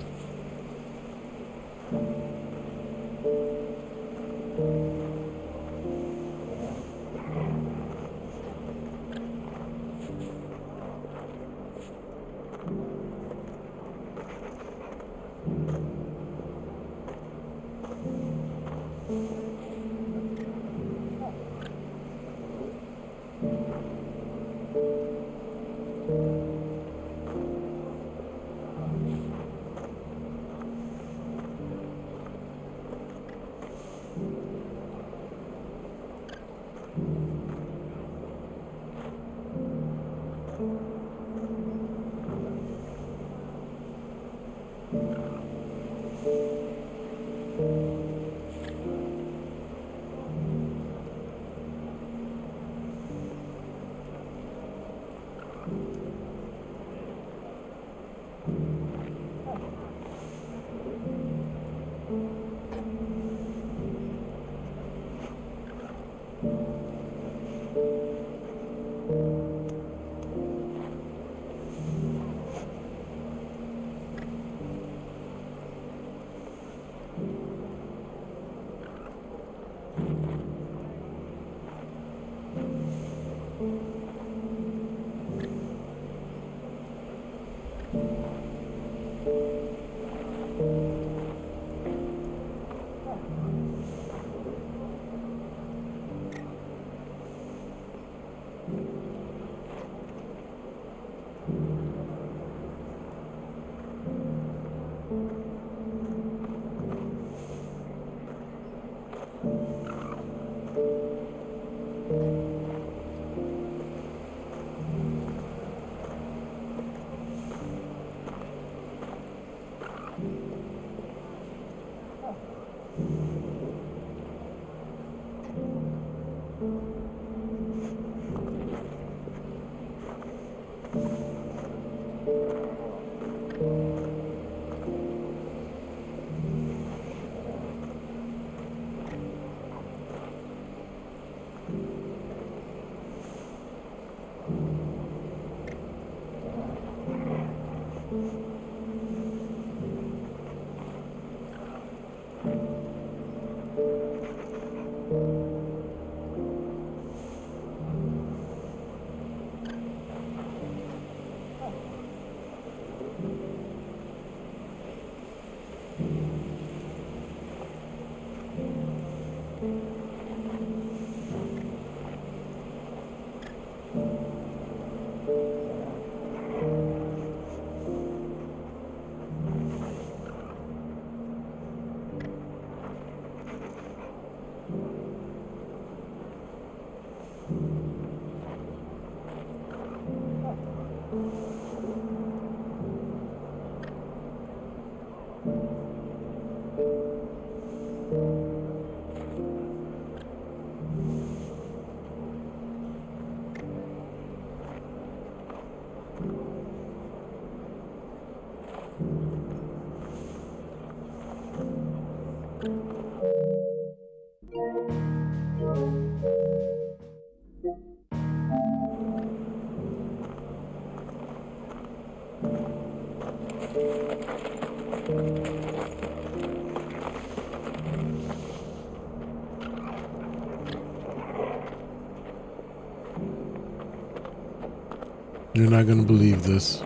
You're not gonna believe this.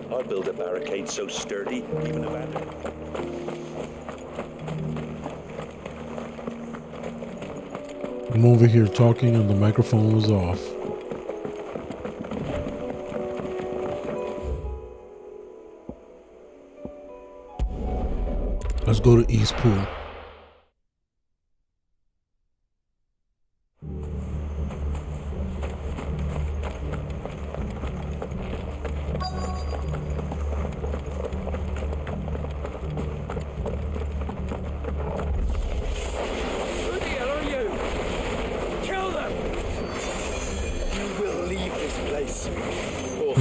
I'd build a barricade so sturdy, even abandoned. I'm over here talking and the microphone was off. Let's go to Eastpool.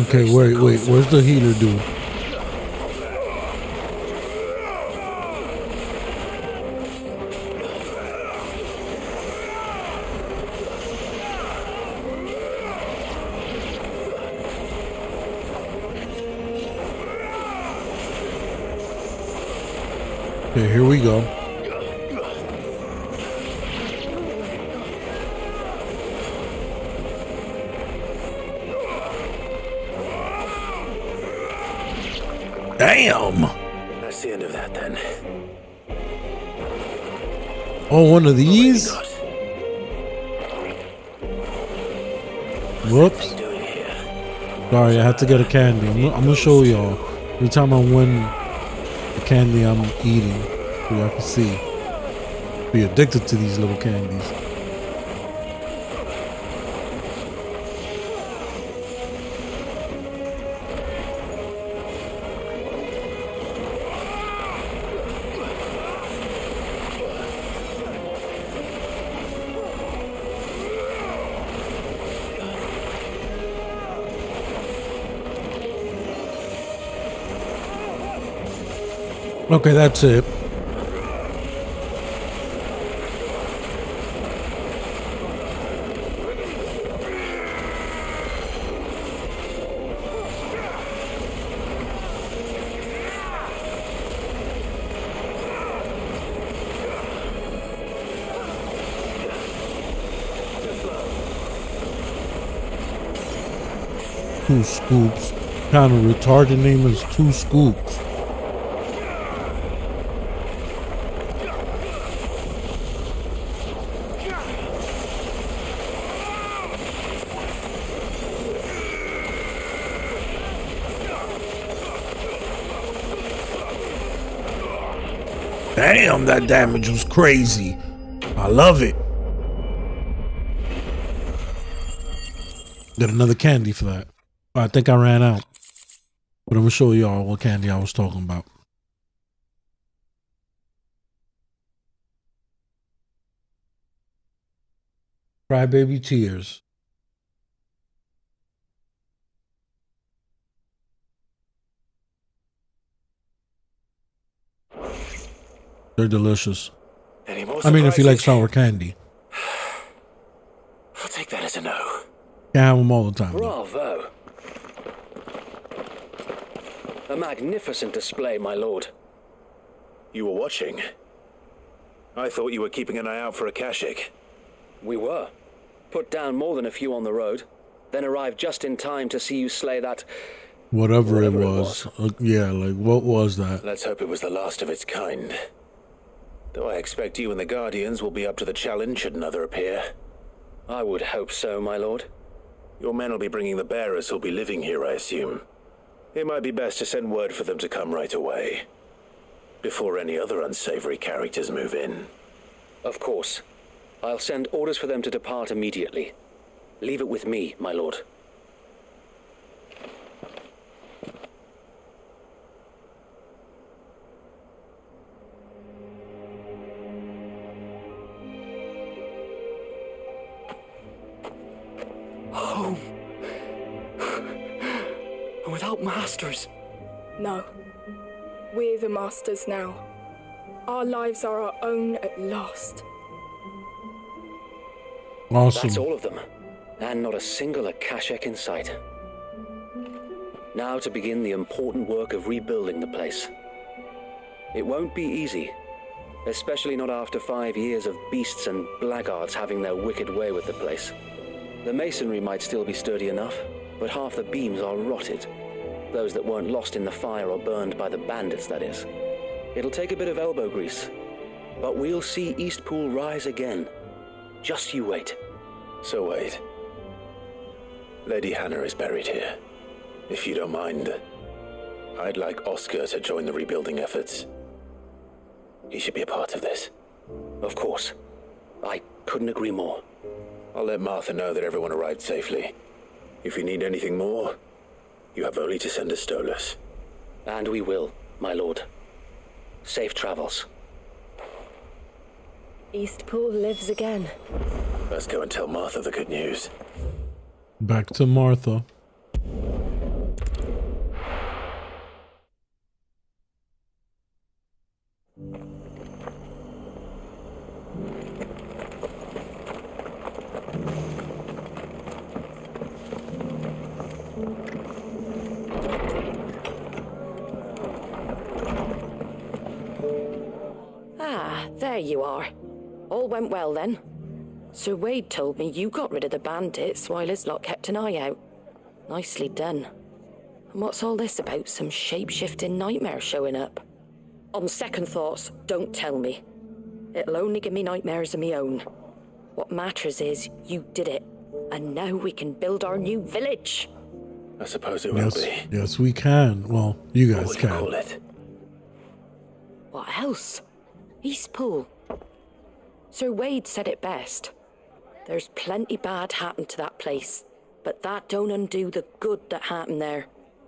Okay, wait. Where's the healer dude? Okay, here we go. Damn! That's the end of that then. Oh, one of these? Whoops. Sorry, I had to get a candy. I'm gonna show y'all. Every time I win the candy I'm eating, so y'all can see. Be addicted to these little candies. Okay, that's it. Two scoops. Kind of retarded name is Two Scoops. Damn, that damage was crazy. I love it. Got another candy for that. I think I ran out. But I'm going to show y'all what candy I was talking about. Crybaby Tears. They're delicious. I mean, if you like sour candy. I'll take that as a no. Can't have them all the time. Bravo. A magnificent display, my lord. You were watching? I thought you were keeping an eye out for a Kashik. We were. Put down more than a few on the road, then arrived just in time to see you slay that... Whatever it was. Yeah, like, what was that? Let's hope it was the last of its kind. Though I expect you and the Guardians will be up to the challenge should another appear. I would hope so, my lord. Your men will be bringing the bearers who'll be living here, I assume. It might be best to send word for them to come right away, before any other unsavory characters move in. Of course. I'll send orders for them to depart immediately. Leave it with me, my lord. Home. Without masters. No. We're the masters now. Our lives are our own at last. Awesome. That's all of them. And not a single Akashek in sight. Now to begin the important work of rebuilding the place. It won't be easy. Especially not after 5 years of beasts and blackguards having their wicked way with the place. The masonry might still be sturdy enough, but half the beams are rotted. Those that weren't lost in the fire or burned by the bandits, that is. It'll take a bit of elbow grease, but we'll see Eastpool rise again. Just you wait. So wait. Lady Hannah is buried here. If you don't mind, I'd like Oscar to join the rebuilding efforts. He should be a part of this. Of course. I couldn't agree more. I'll let Martha know that everyone arrived safely. If you need anything more, you have only to send a Stolas. And we will, my lord. Safe travels. Eastpool lives again. Let's go and tell Martha the good news. Back to Martha. Ah, there you are. All went well then. Sir Wade told me you got rid of the bandits while his lot kept an eye out. Nicely done. And what's all this about some shape-shifting nightmare showing up? On second thoughts, don't tell me. It'll only give me nightmares of me own. What matters is you did it, and now we can build our new village. I suppose it will be. Yes, we can. Well, you guys What can. call it? What else? Eastpool. Sir Wade said it best. There's plenty bad happened to that place, but that don't undo the good that happened there.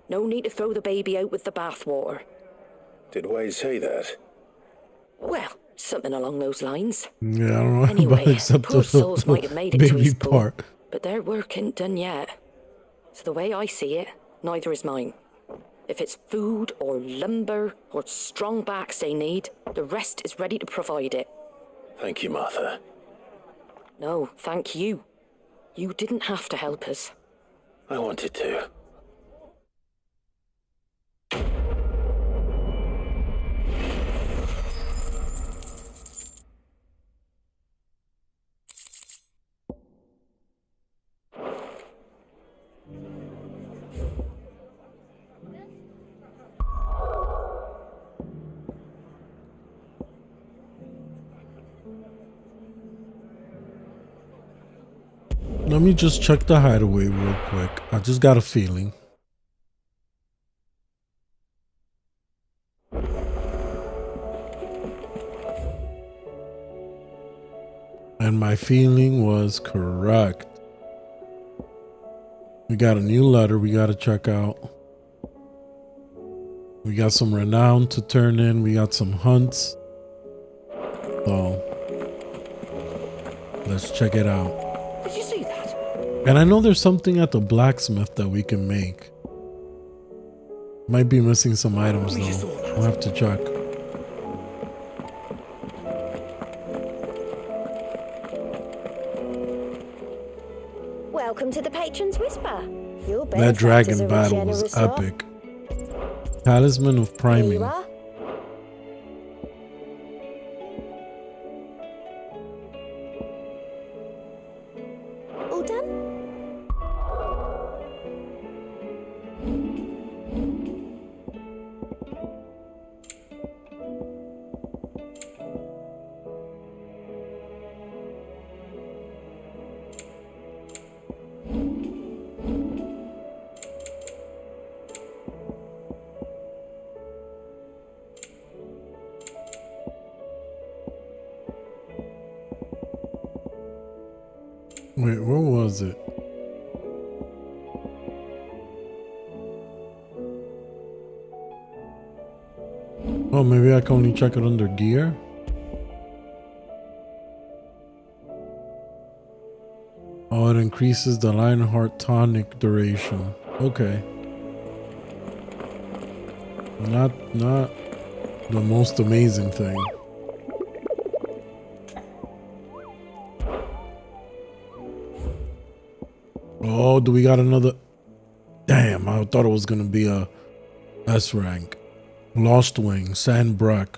No need to throw the baby out with the bathwater. Did Wade say that? Well, something along those lines. Yeah, I don't know Anyway, about except poor the souls might have made it to baby Eastpool, part. but their work ain't done yet. So the way I see it, neither is mine. If it's food or lumber or strong backs they need, the rest is ready to provide it. Thank you, Martha. No, thank you. You didn't have to help us. I wanted to. Let me just check the hideaway real quick. I just got a feeling. And my feeling was correct. We got a new letter we got to check out. We got some renown to turn in. We got some hunts. So let's check it out. Did you see that? And I know there's something at the blacksmith that we can make. Might be missing some items though. We'll have to check. Welcome to the Patron's Whisper. Your That dragon benefactors are a battle was generous lot. epic. Talisman of Here priming. you are. All done? Wait, where was it? Oh, maybe I can only check it under gear. Oh, it increases the Lionheart tonic duration. Okay. Not the most amazing thing. Oh, do we got another? Damn, I thought it was gonna be a S rank. Lost Wing, Sandbrook.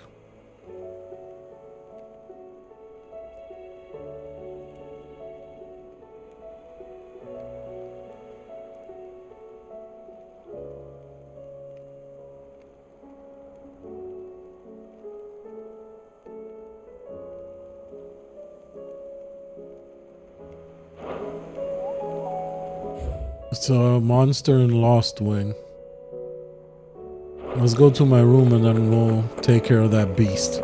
It's a monster in Lost Wing. Let's go to my room and then we'll take care of that beast.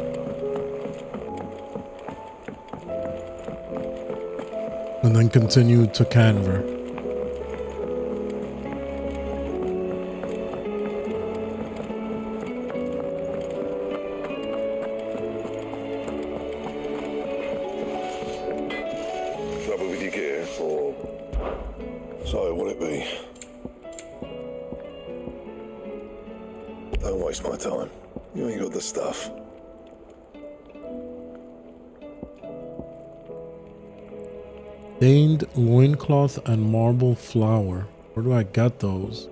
And then continue to Canver. Trouble with your gear, or so will it be? Don't waste my time. You ain't got the stuff. Stained loincloth and marble flower. Where do I get those?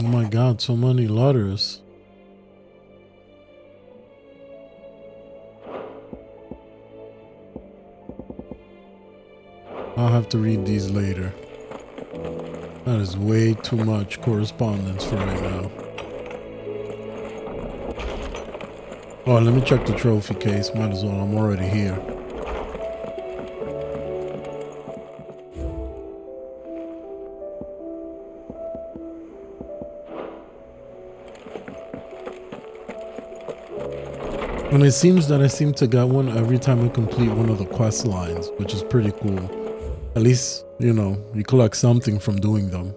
my god, so many letters. I'll have to read these later. That is way too much correspondence for right now. Oh, let me check the trophy case. Might as well, I'm already here. And it seems that I seem to get one every time I complete one of the quest lines, which is pretty cool. At least, you know, you collect something from doing them.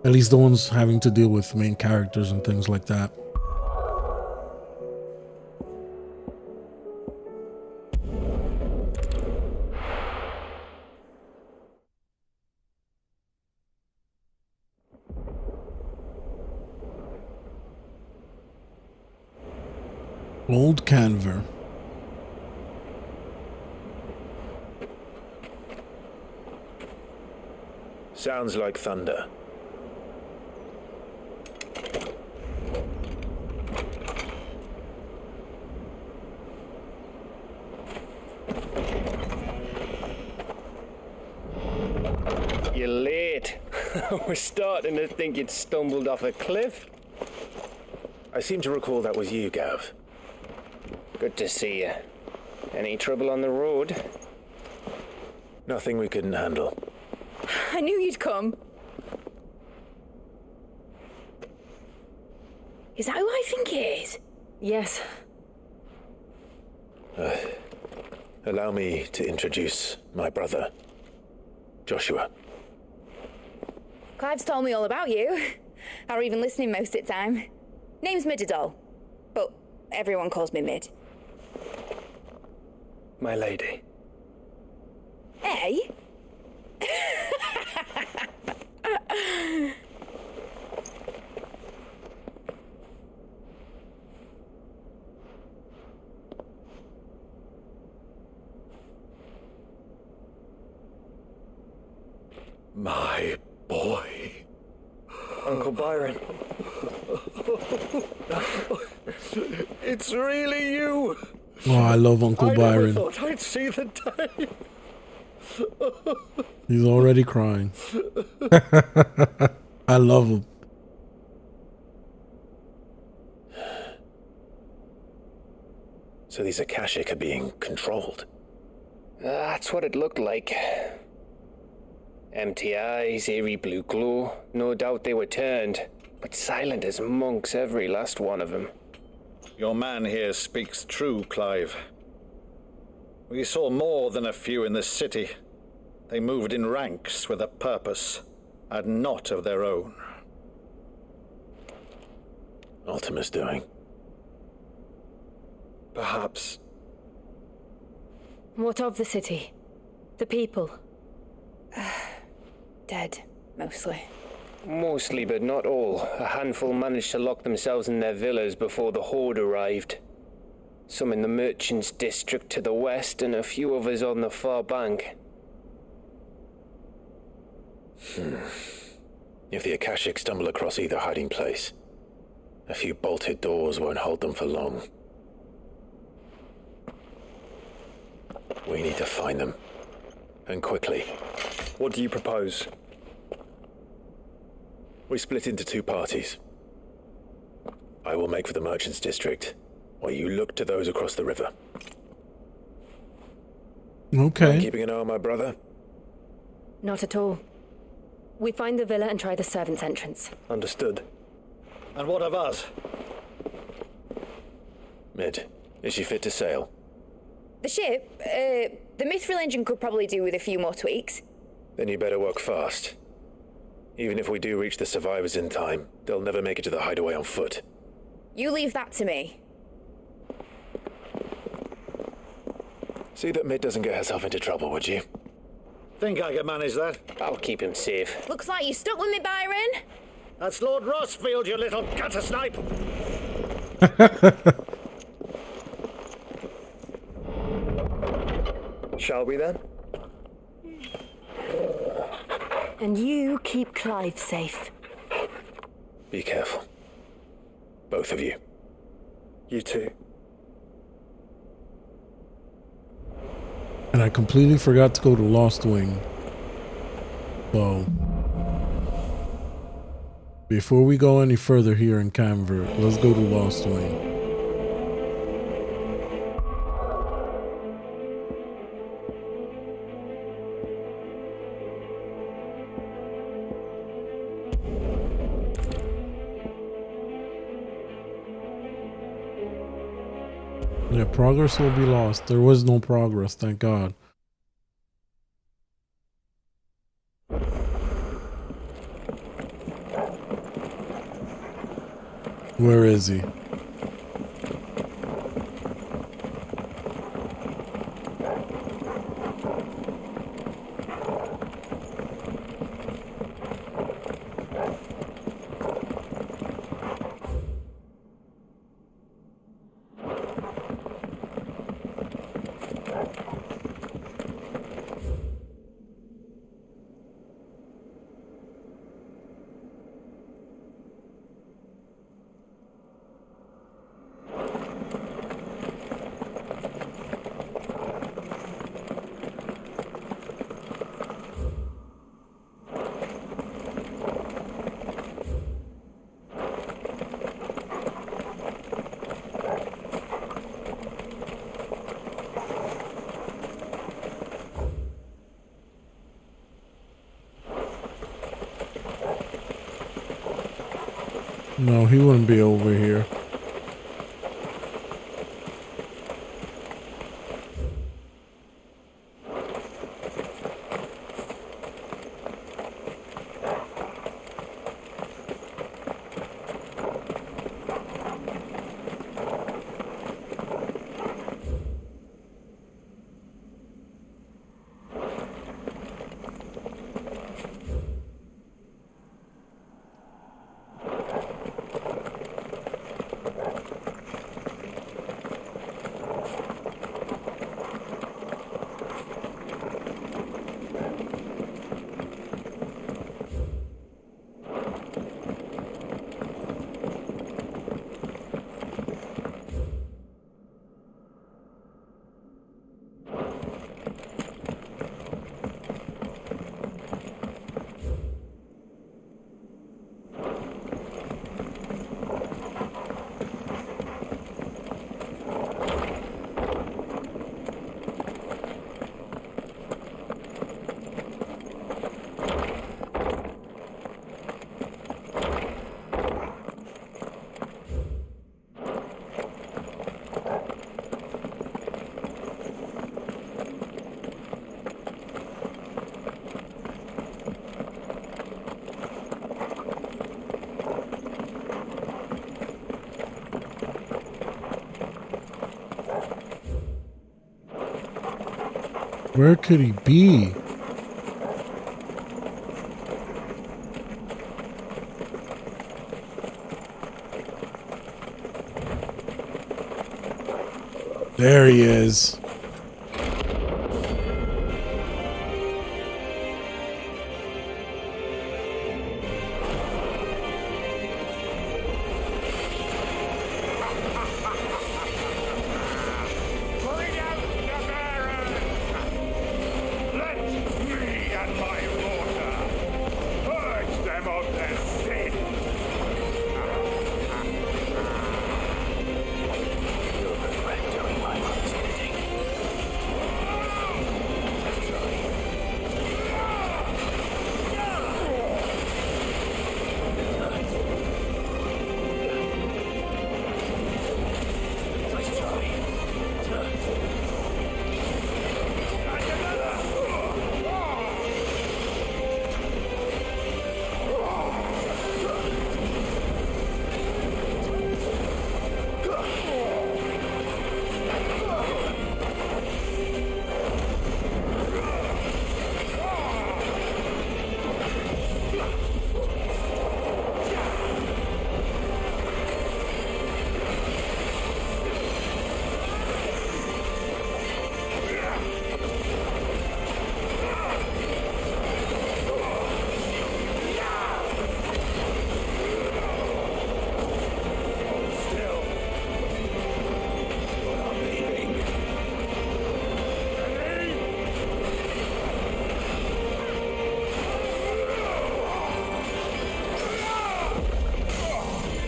At least the ones having to deal with main characters and things like that. Old Canver. Sounds like thunder. You're late. We're starting to think you'd stumbled off a cliff. I seem to recall that was you, Gav. Good to see you. Any trouble on the road? Nothing we couldn't handle. I knew you'd come. Is that who I think it is? Yes. Allow me to introduce my brother, Joshua. Clive's told me all about you. Or even listening most of the time. Name's Midadol, but everyone calls me Mid. My lady. Hey? My boy. Uncle Byron. It's really you. Oh, I love Uncle Byron. I never thought I'd see the day. He's already crying. I love him. So these Akashic are being controlled? That's what it looked like. Empty eyes, eerie blue glow. No doubt they were turned, but silent as monks, every last one of them. Your man here speaks true, Clive. We saw more than a few in this city. They moved in ranks with a purpose, and not of their own. Ultima's doing. Perhaps. What of the city? The people? Dead, mostly. Mostly, but not all. A handful managed to lock themselves in their villas before the Horde arrived. Some in the Merchants' District to the west, and a few others on the far bank. If the Akashic stumble across either hiding place, a few bolted doors won't hold them for long. We need to find them. And quickly. What do you propose? We split into two parties. I will make for the Merchants' District, while you look to those across the river. Okay. Keeping an eye on my brother? Not at all. We find the villa and try the servants' entrance. Understood. And what of us? Mid, is she fit to sail? The ship, the mithril engine could probably do with a few more tweaks. Then you better work fast. Even if we do reach the survivors in time, they'll never make it to the hideaway on foot. You leave that to me. See that Mid doesn't get herself into trouble, would you? Think I can manage that? I'll keep him safe. Looks like you stuck with me, Byron. That's Lord Rossfield, you little gutter snipe! Shall we then? And you keep Clive safe. Be careful. Both of you. You too. And I completely forgot to go to Lost Wing. So, before we go any further here in Camver, let's go to Lost Wing. Yeah, progress will be lost. There was no progress, thank God. Where is he? No, he wouldn't be over here. Where could he be? There he is.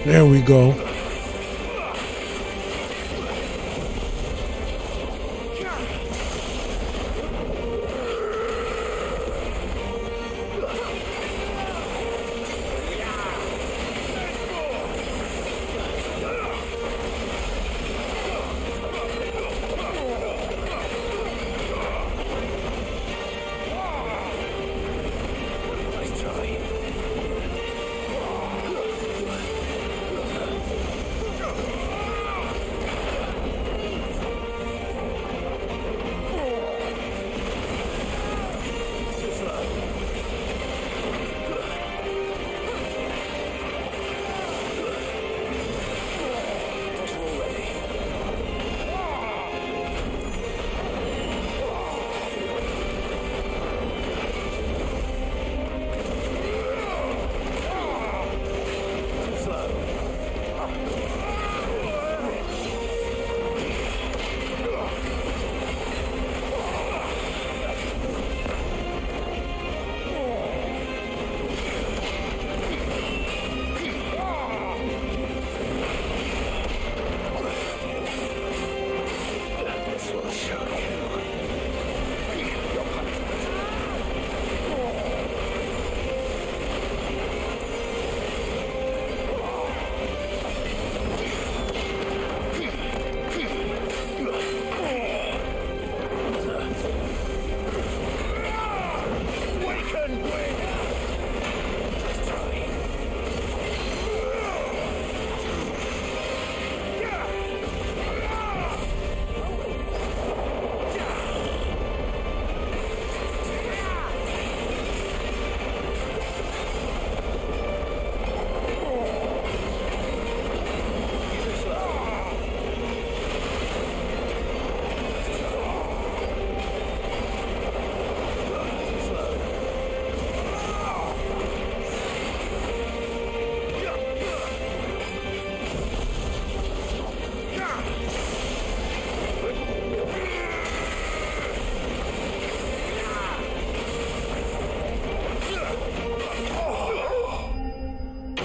There we go.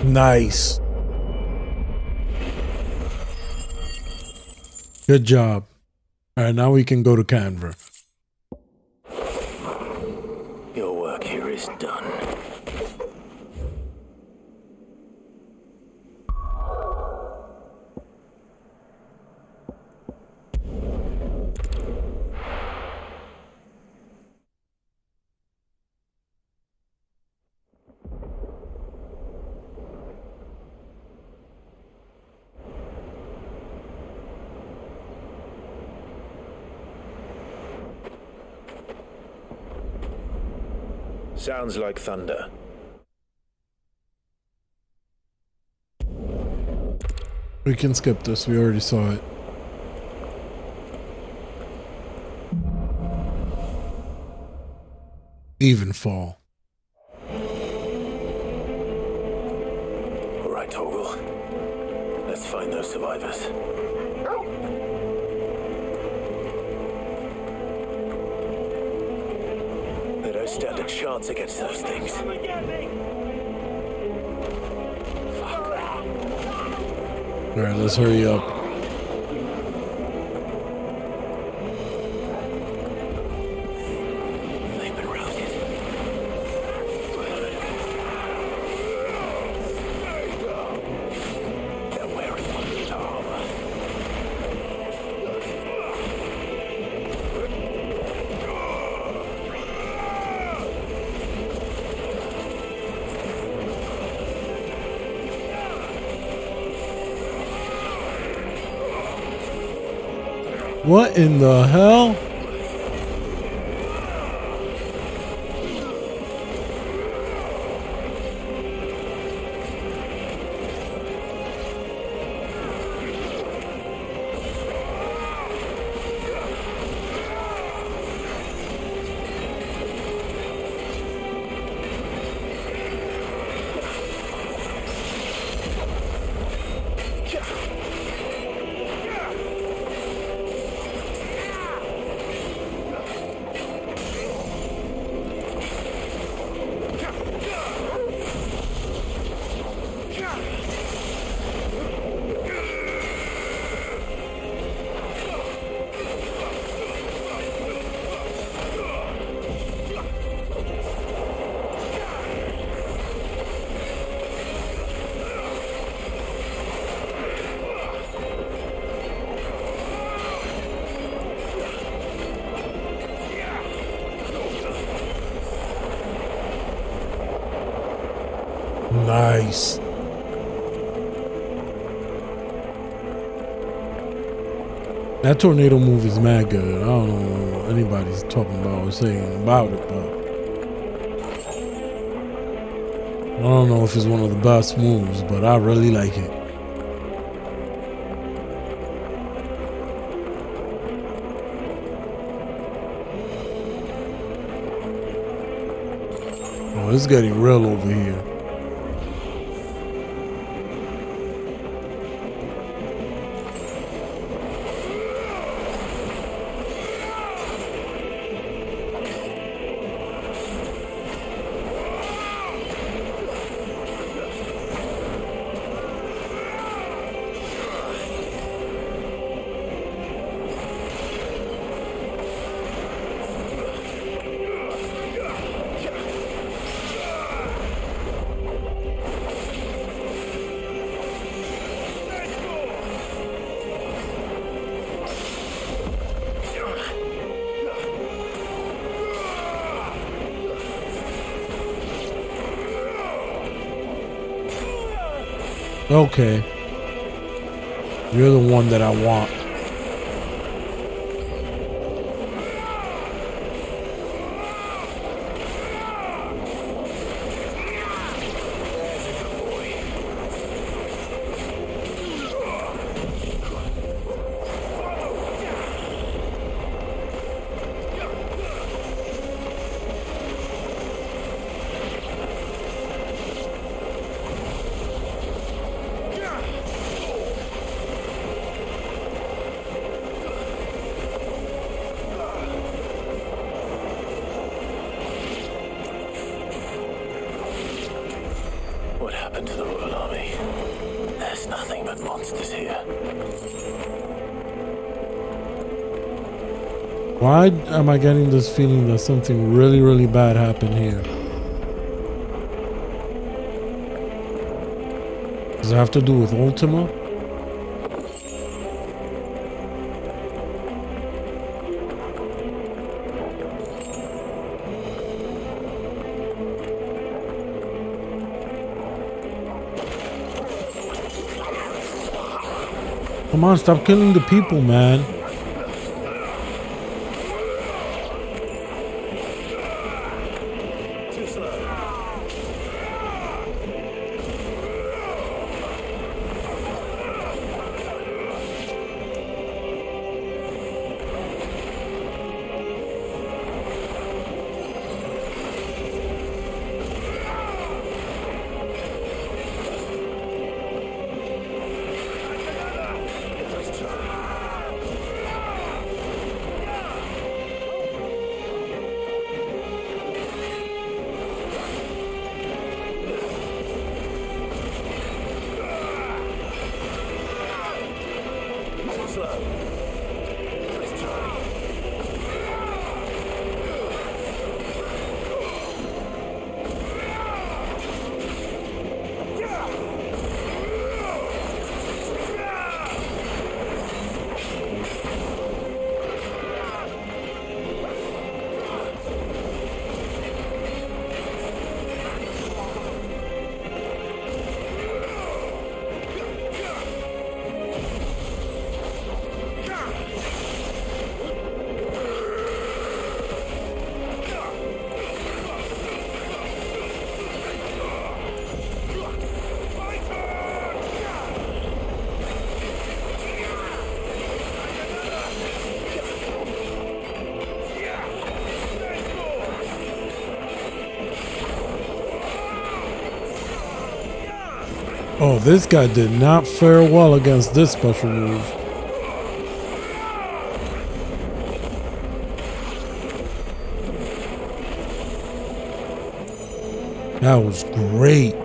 Nice. Good job. All right, now we can go to Canberra. Your work here is done. Sounds like thunder. We can skip this. We already saw it. Even fall. All right, Torgal. Let's find those survivors. They don't stand a chance against those things. All right, let's hurry up. They've been routed. They're wearing one armor. What in the hell? Nice. That tornado move is mad good. I don't know what anybody's talking about or saying about it, but I don't know if it's one of the best moves, but I really like it. Oh, it's getting real over here. Okay. You're the one that I want. What happened to the Royal Army? There's nothing but monsters here. Why am I getting this feeling that something really, really bad happened here? Does it have to do with Ultima? Come on, stop killing the people, man. Oh, this guy did not fare well against this special move. That was great.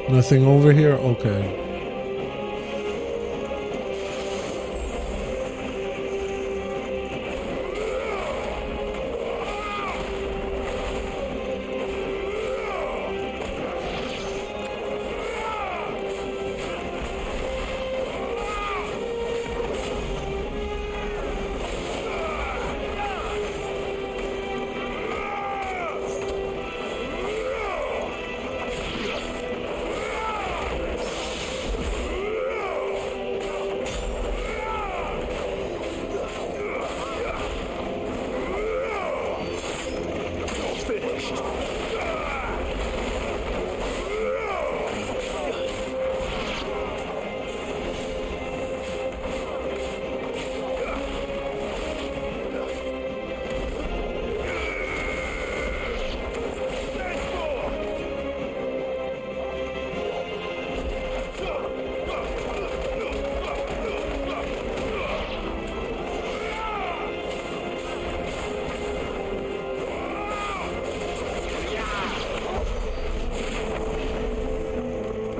Nothing over here? Okay.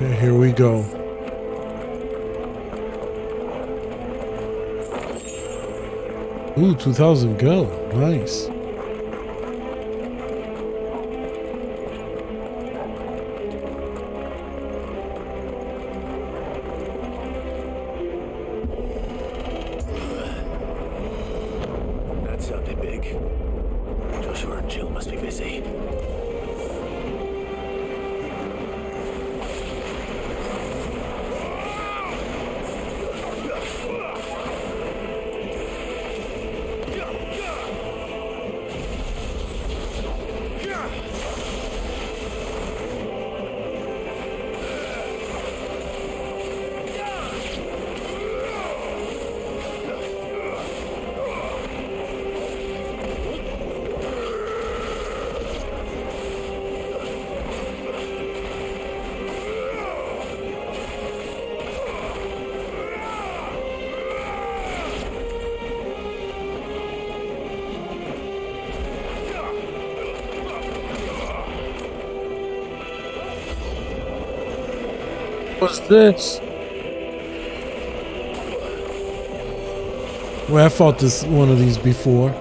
Okay, here we go. Ooh, 2,000 gil. Nice. That sounded big. Joshua and Jill must be busy. What's this? Well, I fought this one of these before.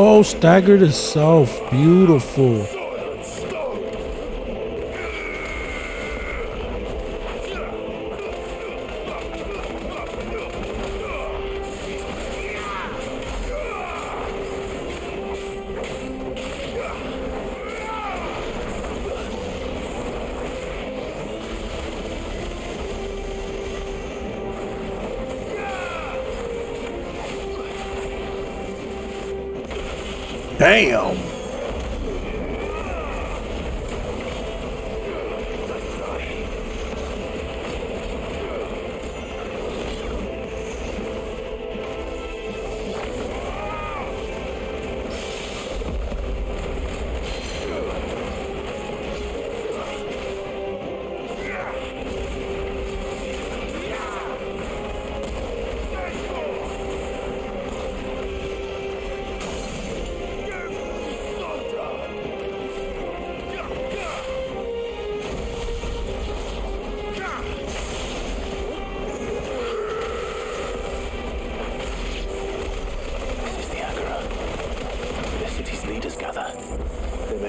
Oh, staggered itself. Beautiful. Damn.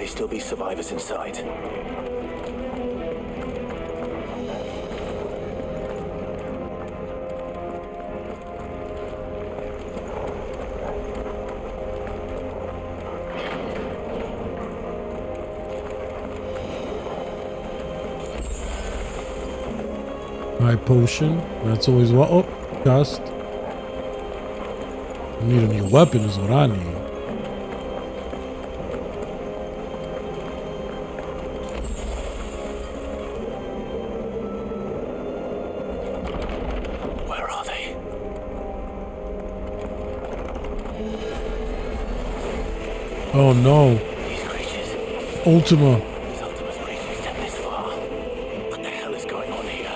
Still be survivors inside. My potion. That's always what. Oh, dust. I need a new weapon is what I need. Oh no. Ultima. What the hell is going on here?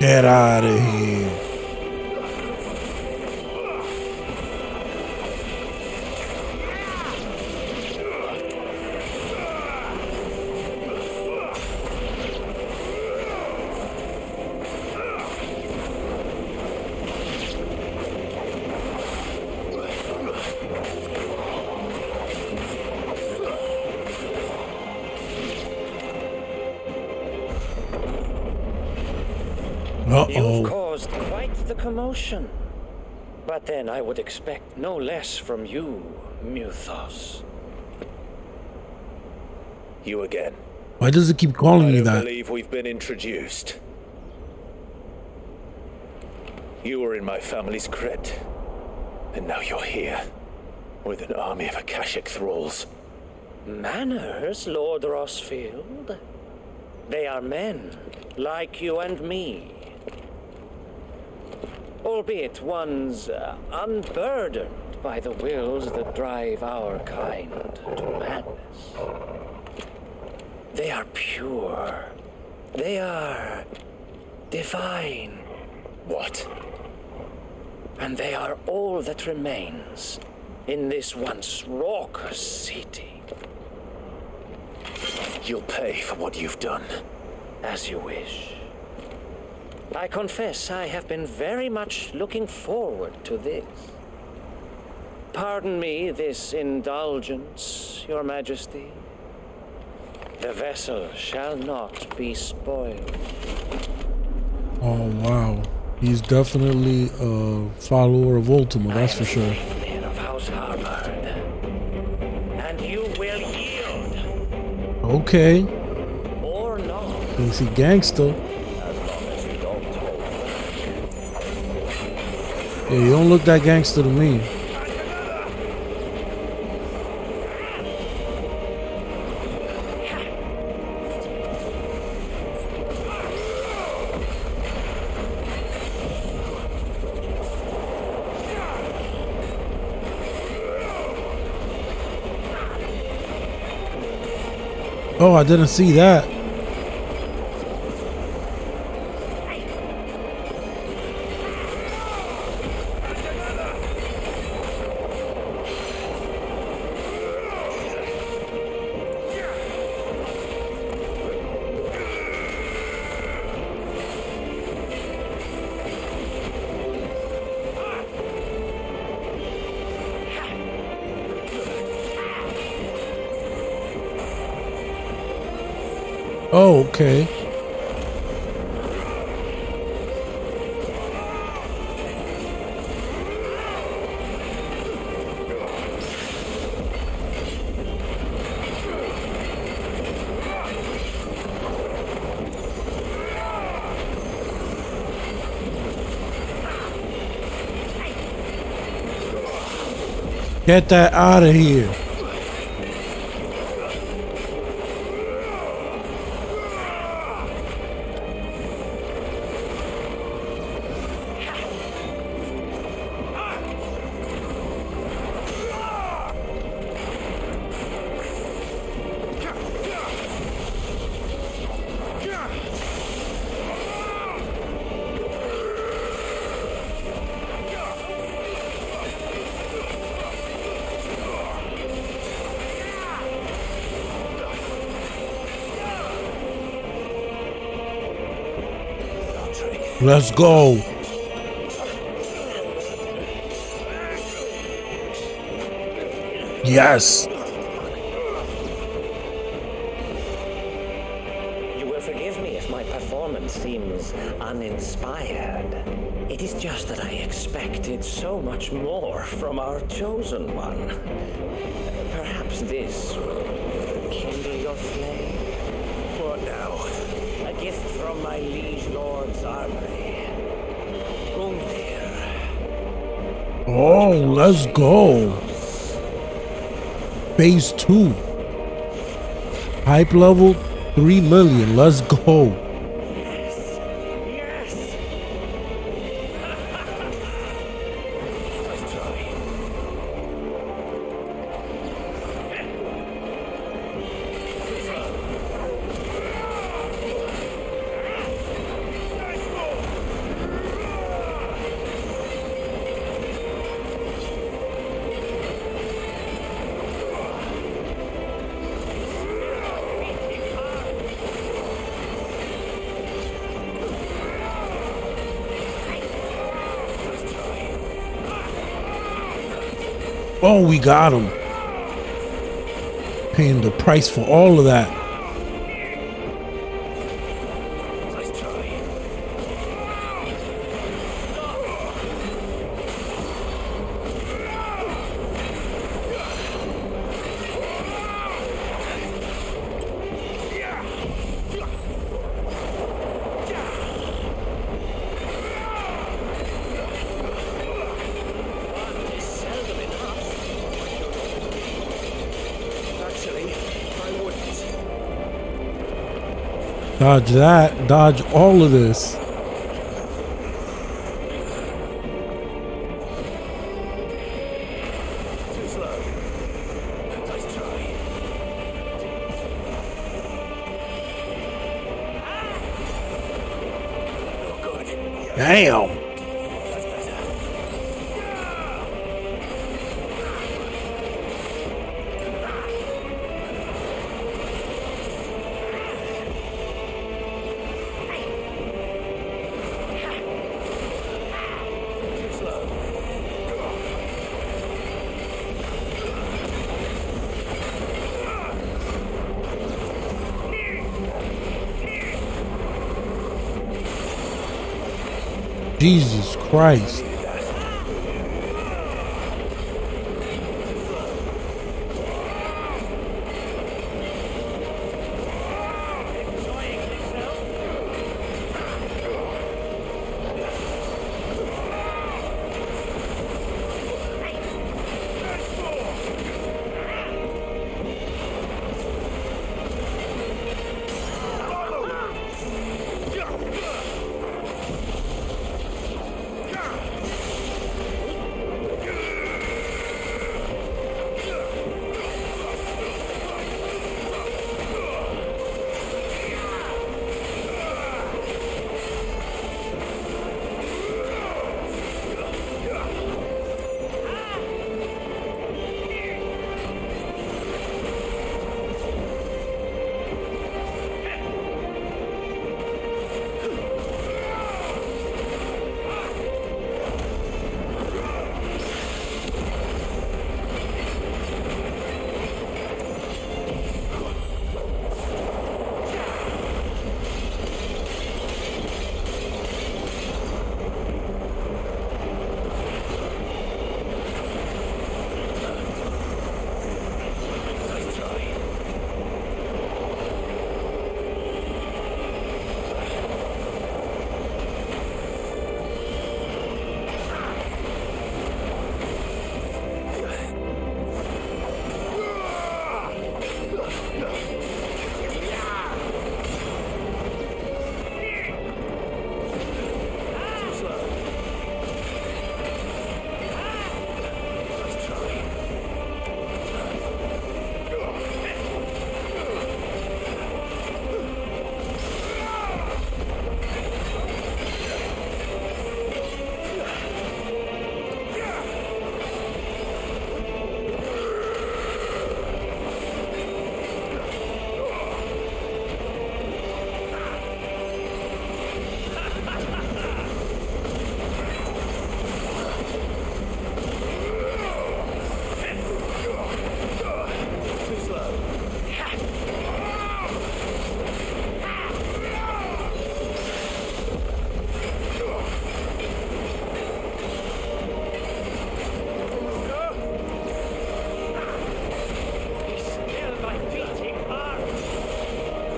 Get out of here. You've caused quite the commotion. But then I would expect no less from you, Muthos. You again. Why does it keep calling me I that? believe we've been introduced. You were in my family's crypt, and now you're here, with an army of Akashic thralls. Manners, Lord Rossfield? They are men, like you and me. Albeit ones unburdened by the wills that drive our kind to madness. They are pure. They are divine. What? And they are all that remains in this once raucous city. You'll pay for what you've done. As you wish. I confess I have been very much looking forward to this. Pardon me this indulgence, Your Majesty. The vessel shall not be spoiled. Oh, wow. He's definitely a follower of Ultima, that's for sure. Of House Harvard. And you will yield. Okay. Or not. Thinks he gangster. Yeah, you don't look that gangster to me. Oh, I didn't see that. Oh, okay. Get that out of here. Let's go. Yes. You will forgive me if my performance seems uninspired. It is just that I expected so much more from our chosen one. Perhaps this will kindle your flame. What now? A gift from my liege lord's armory. Oh, let's go. Phase 2. Hype level 3 million. Let's go. Oh, we got him. Paying the price for all of that. Dodge that, dodge all of this. Damn. Jesus Christ.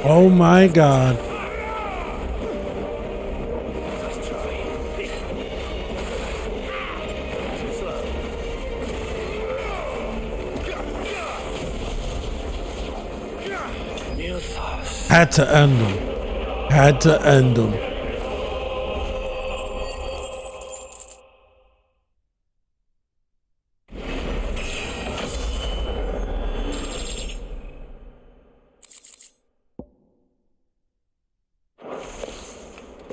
Oh my God. Had to end him. Had to end him.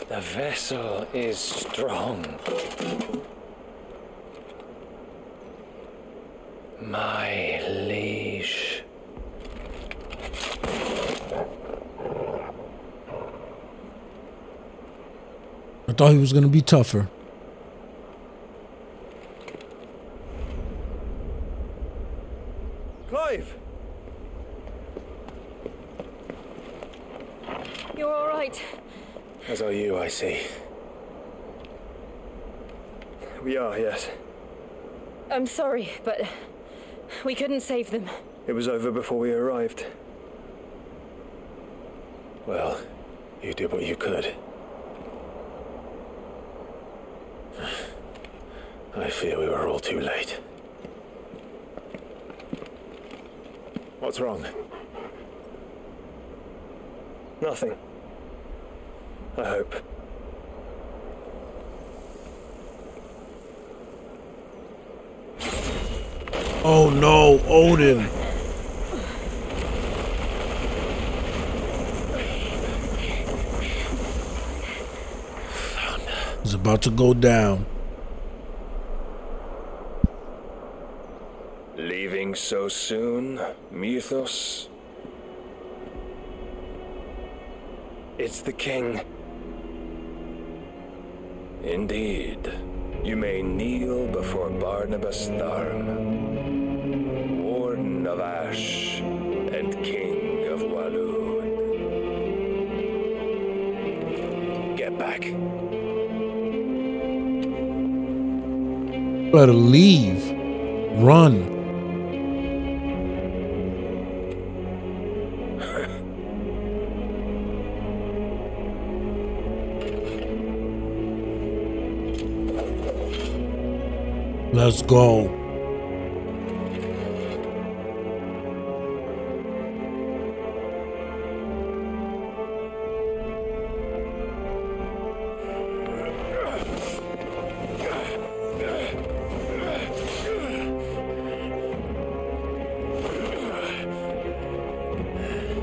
The vessel is strong. My liege. I thought he was going to be tougher. As are you, I see. We are, yes. I'm sorry, but we couldn't save them. It was over before we arrived. Well, you did what you could. I fear we were all too late. What's wrong? Nothing. I hope. Oh no, Odin. It's about to go down. Leaving so soon, Mythos? It's the king. Indeed. You may kneel before Barnabas Tharm, Warden of Ash and King of Walud. Get back. Better leave. Run. Let's go.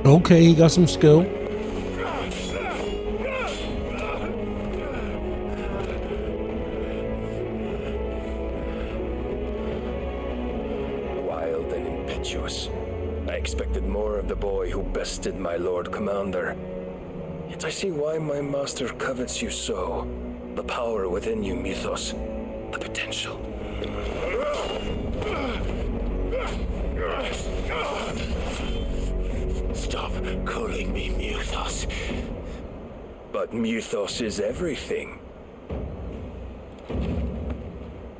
Okay, he got some skill. Wild and impetuous. I expected more of the boy who bested my Lord Commander. Yet I see why my master covets you so. The power within you, Mythos. The potential. Stop calling me Mythos. But Mythos is everything.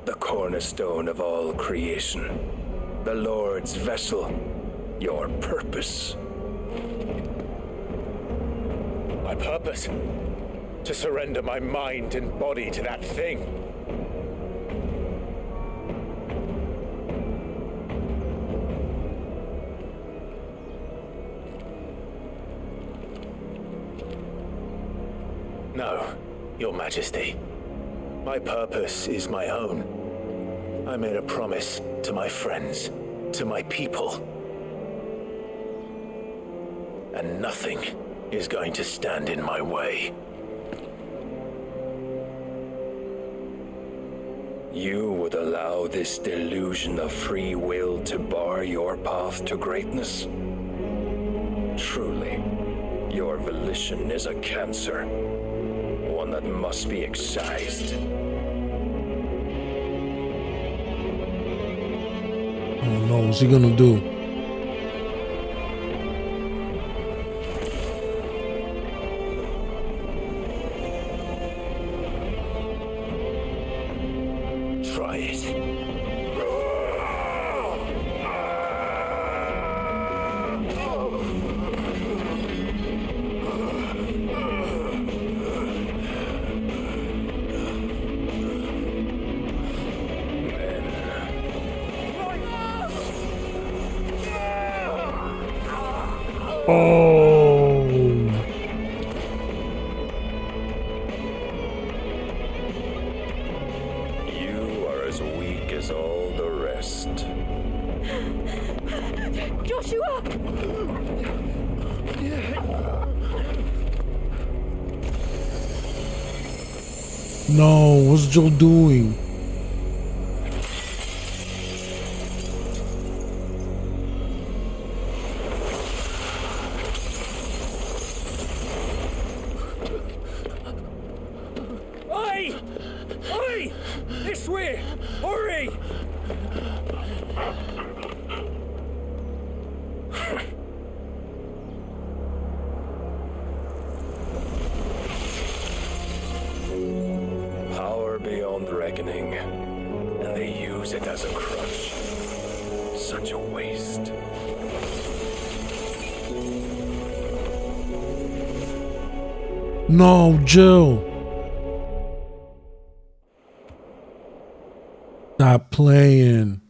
The cornerstone of all creation. The Lord's vessel. Your purpose. My purpose? To surrender my mind and body to that thing. No, Your Majesty. My purpose is my own. I made a promise to my friends, to my people. And nothing is going to stand in my way. You would allow this delusion of free will to bar your path to greatness? Truly, your volition is a cancer. One that must be excised. Oh no, what's he gonna do? Try it. Oh. You are as weak as all the rest. Joshua! No, what's Joe doing? Oi! Oi! This way! Hurry! burning, and they use it as a crutch. Such a waste. No, Jill. Stop playing.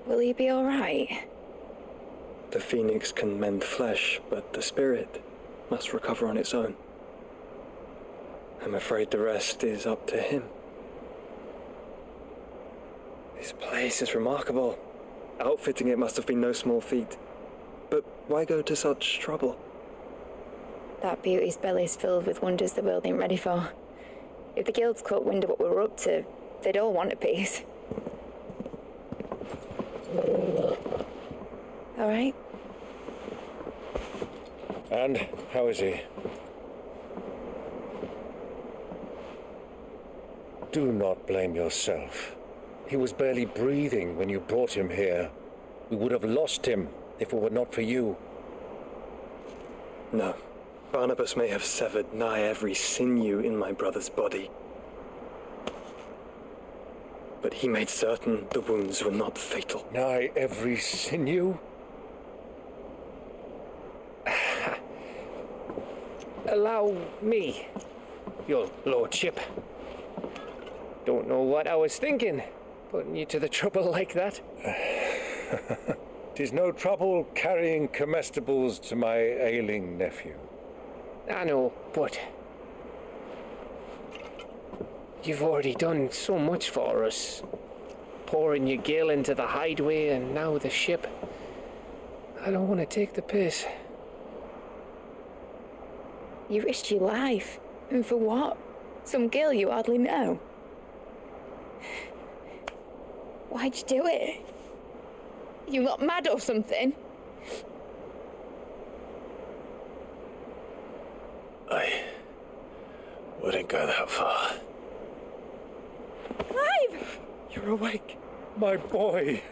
Will he be all right? The phoenix can mend flesh, but the spirit must recover on its own. I'm afraid the rest is up to him. This place is remarkable. Outfitting it must have been no small feat. But why go to such trouble? That beauty's belly's filled with wonders the world ain't ready for. If the guilds caught wind of what we were up to, they'd all want a piece. All right. And how is he? Do not blame yourself. He was barely breathing when you brought him here. We would have lost him if it were not for you. No. Barnabas may have severed nigh every sinew in my brother's body. But he made certain the wounds were not fatal. Nigh every sinew? Allow me, your lordship. Don't know what I was thinking, putting you to the trouble like that. 'Tis no trouble carrying comestibles to my ailing nephew. I know, but you've already done so much for us. Pouring your gil into the hideaway and now the ship. I don't want to take the piss. You risked your life. And for what? Some girl you hardly know. Why'd you do it? You not mad or something? I wouldn't go that far. Clive! You're awake, my boy.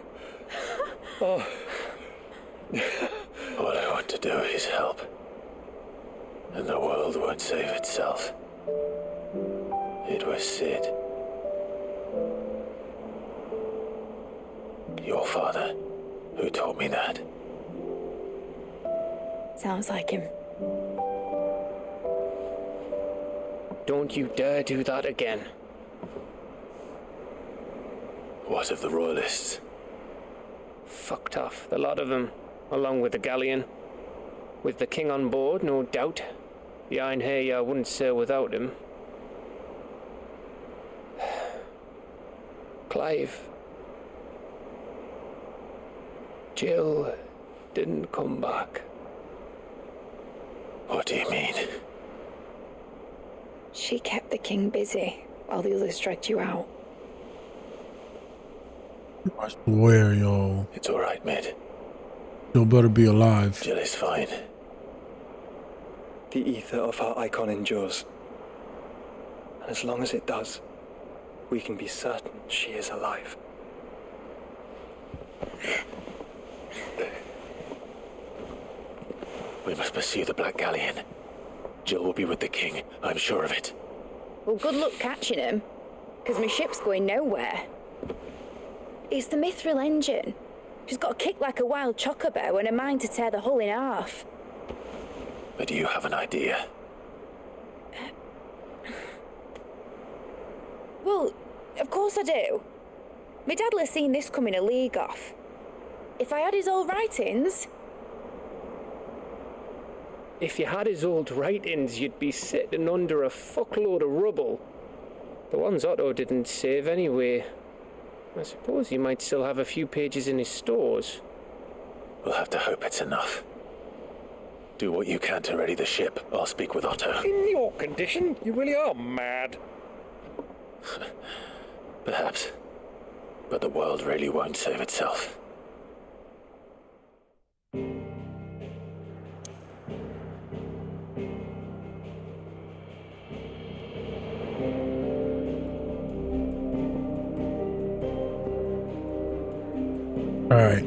Oh. All I want to do is help. And the world won't save itself. It was Sid. Your father, who taught me that. Sounds like him. Don't you dare do that again. What of the royalists? Fucked off, the lot of them, along with the galleon. With the king on board, no doubt. Behind here, I wouldn't sail without him. Clive. Jill didn't come back. What do you mean? She kept the king busy while the others dragged you out. I swear, yo. It's all right, mate. Still better be alive. Jill is fine. The ether of our icon endures. And as long as it does, we can be certain she is alive. We must pursue the Black Galleon. Jill will be with the king, I'm sure of it. Well, good luck catching him, because my ship's going nowhere. It's the mithril engine. She's got a kick like a wild chocobo and a mind to tear the hull in half. But do you have an idea? Well, of course I do. My dad'll have seen this coming a league off. If I had his old writings... If you had his old writings, you'd be sitting under a fuckload of rubble. The ones Otto didn't save anyway. I suppose he might still have a few pages in his stores. We'll have to hope it's enough. Do what you can to ready the ship. I'll speak with Otto. In your condition, you really are mad. Perhaps. But the world really won't save itself. All right.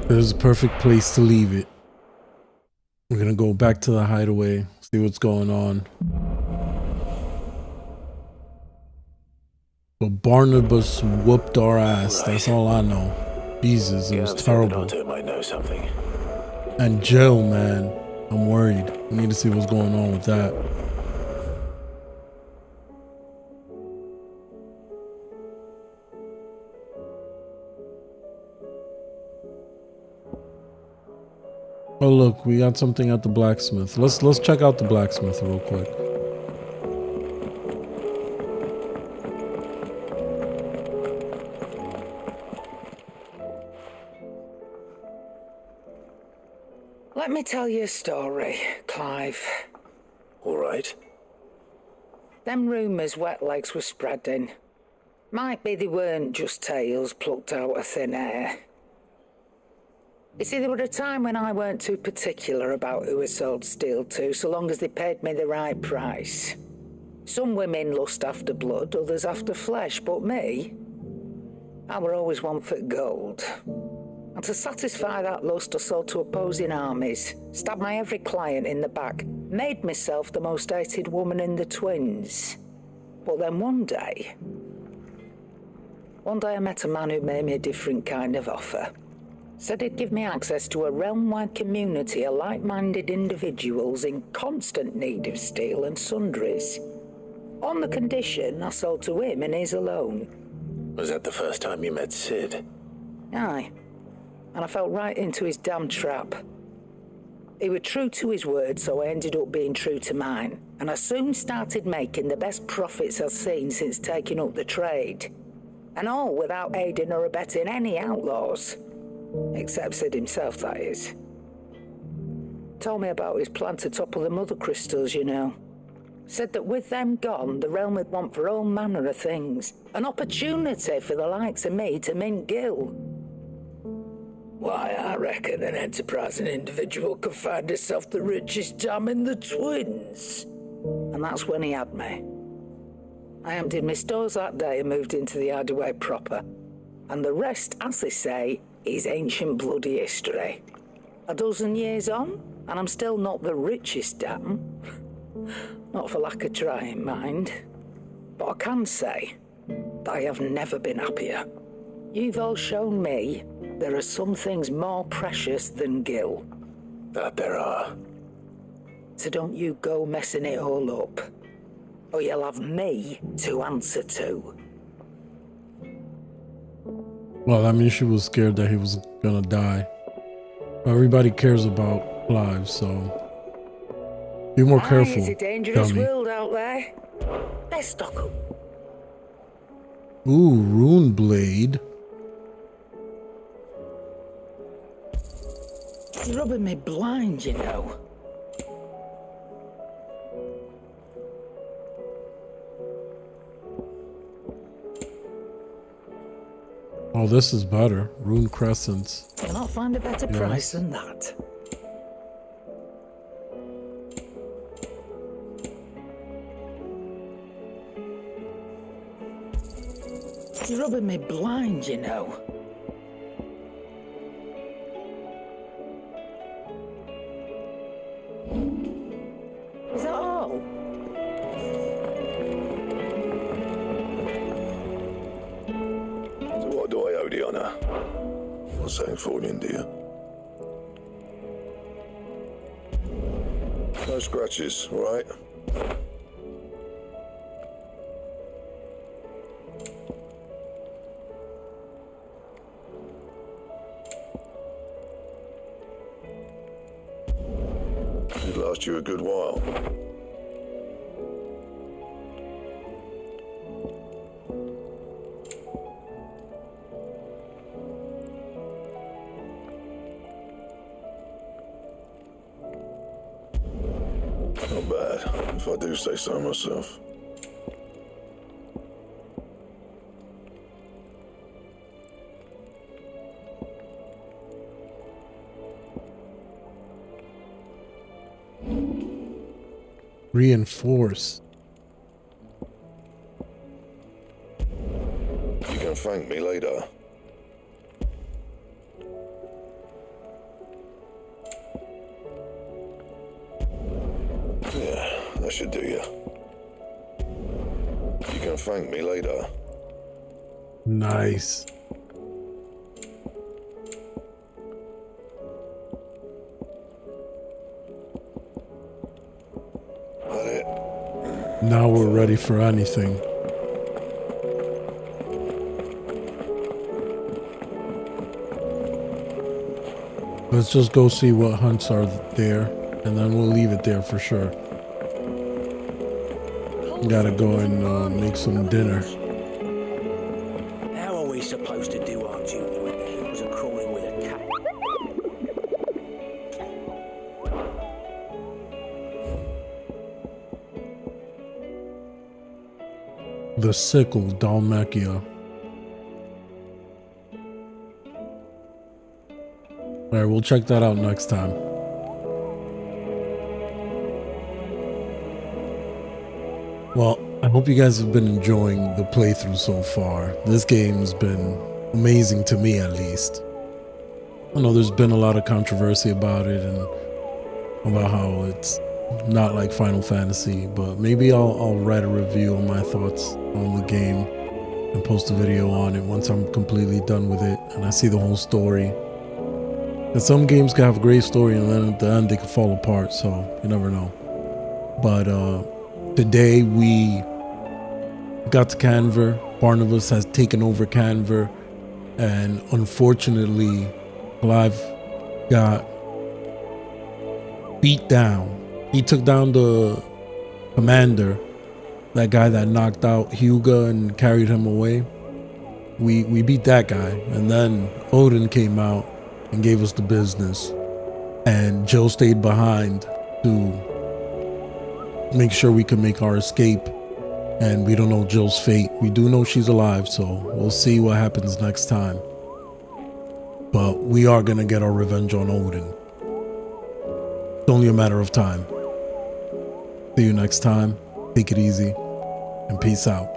This is a perfect place to leave it. We're gonna go back to the hideaway, see what's going on. But Barnabas whooped our ass. Right. That's all I know. Jesus, it was terrible. Otto might know something. And Jill, man, I'm worried. We need to see what's going on with that. Oh look, we got something at the blacksmith. Let's check out the blacksmith real quick. Let me tell you a story, Clive. All right. Them rumours Wetlegs were spreading. Might be they weren't just tales plucked out of thin air. You see, there were a time when I weren't too particular about who I sold steel to, so long as they paid me the right price. Some women lust after blood, others after flesh, but me, I were always one for gold. And to satisfy that lust, I sold to opposing armies, stabbed my every client in the back, made myself the most hated woman in the twins. But then one day I met a man who made me a different kind of offer. Said he'd give me access to a realm-wide community of like-minded individuals in constant need of steel and sundries. On the condition I sold to him and his alone. Was that the first time you met Sid? Aye. And I fell right into his damn trap. He was true to his word, so I ended up being true to mine. And I soon started making the best profits I've seen since taking up the trade. And all without aiding or abetting any outlaws. Except Sid himself, that is. Told me about his plan to topple the mother crystals, you know. Said that with them gone, the realm would want for all manner of things. An opportunity for the likes of me to mint gil. Why, I reckon an enterprising individual could find himself the richest dam in the twins. And that's when he had me. I emptied my stores that day and moved into the hideaway proper. And the rest, as they say, is ancient bloody history. A dozen years on, and I'm still not the richest dam. Not for lack of trying, mind. But I can say that I have never been happier. You've all shown me there are some things more precious than gil. That there are. So don't you go messing it all up, or you'll have me to answer to. Well, I mean, she was scared that he was gonna die. Everybody cares about Clive, so be more careful. It's a dangerous world out there. Let's stock up. Ooh, rune blade. It's rubbing me blind, you know. Oh, this is better. Rune crescents. Cannot find a better price than that. It's rubbing me blind, you know. Is that all? So what do I owe the honour? Not saying fortune, do you? No scratches, all right? It'd last you a good while. Not bad, if I do say so myself. Reinforce. You can thank me later. That should do you. You can thank me later. Nice. Now we're ready for anything. Let's just go see what hunts are there, and then we'll leave it there for sure. Gotta go and make some dinner. How are we supposed to do our duty when the hills are crawling with a cat? The sickle, Dalmacia. Alright, we'll check that out next time. Well, I hope you guys have been enjoying the playthrough so far. This game's been amazing to me, at least. I know there's been a lot of controversy about it and about how it's not like Final Fantasy, but maybe I'll write a review on my thoughts on the game and post a video on it once I'm completely done with it and I see the whole story. And some games can have a great story and then at the end they can fall apart, so you never know. But today we got to Canver. Barnabas has taken over Canver, and unfortunately Clive got beat down. He took down the commander, that guy that knocked out Hugo and carried him away. We beat that guy, and then Odin came out and gave us the business, and Jill stayed behind to make sure we could make our escape, and we don't know Jill's fate. We do know she's alive, so we'll see what happens next time. But we are gonna get our revenge on Odin. It's only a matter of time. See you next time. Take it easy and peace out.